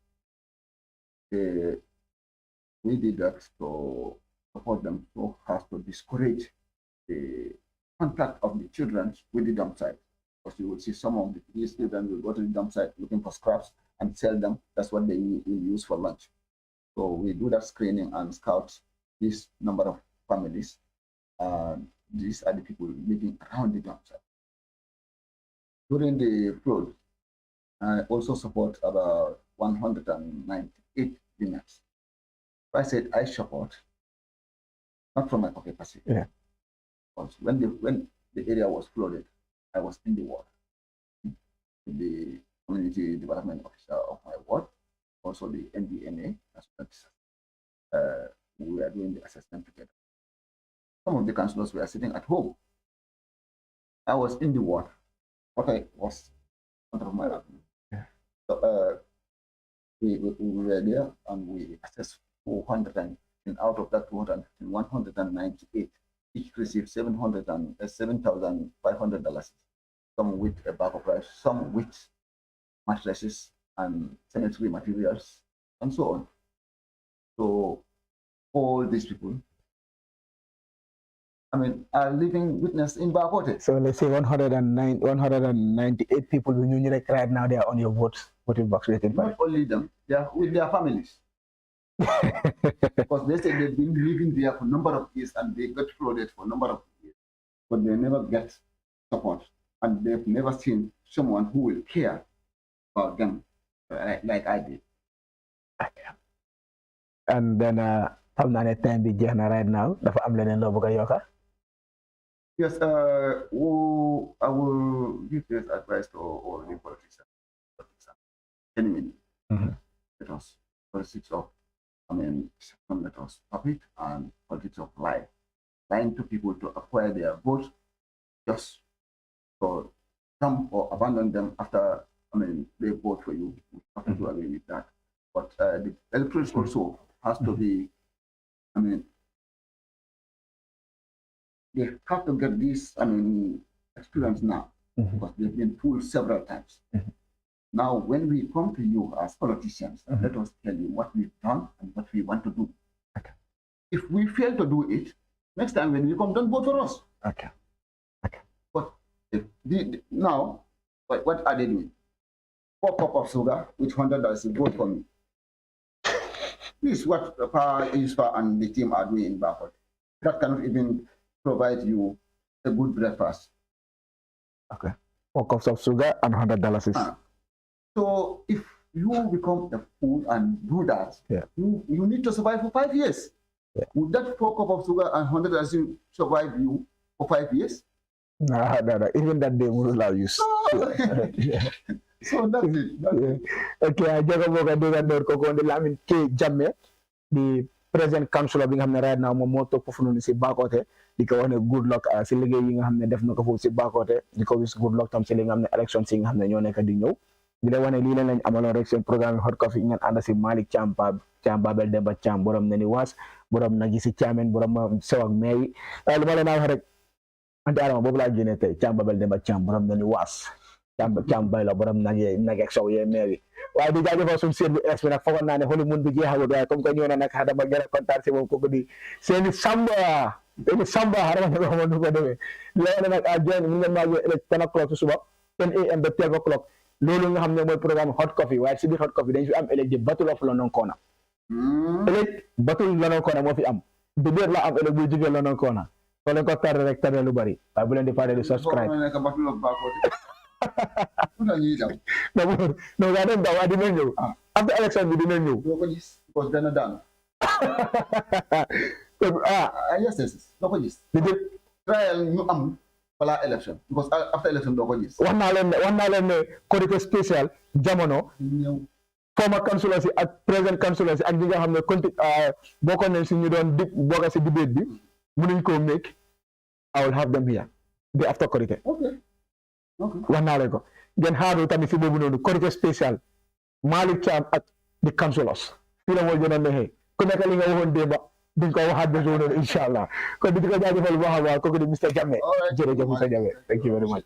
We did that to support them so as to discourage the contact of the children with the dump site. Because you will see some of these children will go to the dump site looking for scraps and sell them. That's what they will use for lunch. So we do that screening and scout this number of families. These are the people living around the dump site. During the flood, I also support about 198 units. I said I support, not from my pocket capacity. Yeah. Because when the area was flooded, I was in the ward. The community development officer of my ward, also the NDNA, we were doing the assessment together. Some of the councillors were sitting at home. I was in the ward, but I was under my lap. Yeah. So we were there and we assessed 200, and out of that 200, 198 each received $7,500. Some with a bag of rice, some with mattresses and sanitary materials, and so on. So all these people, I mean, are living witness in Bakote. So let's say 198 people who you right now, they are on your voting box waiting for. Not only them, they are with their families. Because they say they've been living there for a number of years and they got flooded for a number of years, but they never get support, and they've never seen someone who will care about them like I did. And then xam naa ne time bi jeex na right now dafa am leneen loo bëgg a yokka. Yes, I will give this advice to all the politicians. Genuinely, let us politics of, let us stop it, and politics of lying to people to acquire their vote, just to come or abandon them after, they vote for you. We have to agree with that. But the electorate also has to be, they have to get this, experience now, because they've been fooled several times. Now, when we come to you as politicians, let us tell you what we've done and what we want to do. Okay. If we fail to do it, next time when we come, don't vote for us. Okay. But now, what are they doing? 4 cups of sugar with $100, vote for me. This is what ISPA and the team are doing in Bakote. That cannot even provide you a good breakfast. Okay. 4 cups of sugar and $100. So if you become a fool and do that, you need to survive for 5 years. Yeah. Would that 4 cups of sugar and $100 survive you for 5 years? No. Even that day will allow you. So that's it. Okay, I just want to do that. Lamin Jammeh, the present councillor bi nga xam ne right now moom moo toog foofu noonu si Bakote di ko wax ne good luck si liggéey yi nga xam ne def na ko foofu si Bakote di ko wis good luck tam si li nga xam ne élection si nga xam ne ñoo nekk di ñëw di la wane lii leen lañ amaloon rek seen programme hot coffee ngeen ànd si Malick Cham Babel Demba Cham borom ne ni waas borom nag yi si Chamen borom sew ak meey lu ma leen a wax rek ante adama boobu laa génnee tey Cham Babel Demba Cham borom ne ni waas Cham bay la borom nag ak sew yee meey waaye di jaajëfal suñu seen bu es bi nag foogoon naa ne xooli mun bi jeexagul waaye comme que ñëw na nag dama gën a kontaan si moom kooku di seeni samba xarama ne ko xamal nu ko demee léegi nag à join mu ngeen maa jox 10 o'clock suba 10 am ba 12 o'clock loolu nga xam ne mooy programme hot coffee waaye si biir hot coffee dañ fi am ëllëg di Battle of London Corner ëllëg Battle London Corner moo fi am du biir la am ëllëg buy jógee London Corner soo leen ko tardé rek tardé lu bari waaye bu leen di fàtte di subscribe non gaa dem daw waaye dina ñëw after election bi dina ñëw doo ko gis because dana daan yes doo ko gis trial ñu am balaa election because after election doo ko gis wax naa leen ne Korité spécial jamono former councillors yi ak present councillors yi ak ñi nga xam ne bokkoon nañ si ñu doon bokk si debate bi mënuñ koo make I will have them here day after Korité wax naa leen ko ngeen xaaru tamit si boobu noonu Korité spécial Malick Cham ak di councillors fii la moo gën a neexee ku nekk li nga waxoon démba di nga ko waxaat bés boobu noonu incha allah kon di ko jaajëfal bu baax a baax kooku di Mr Jammeh jërëjëf Mr Jammeh thank you very much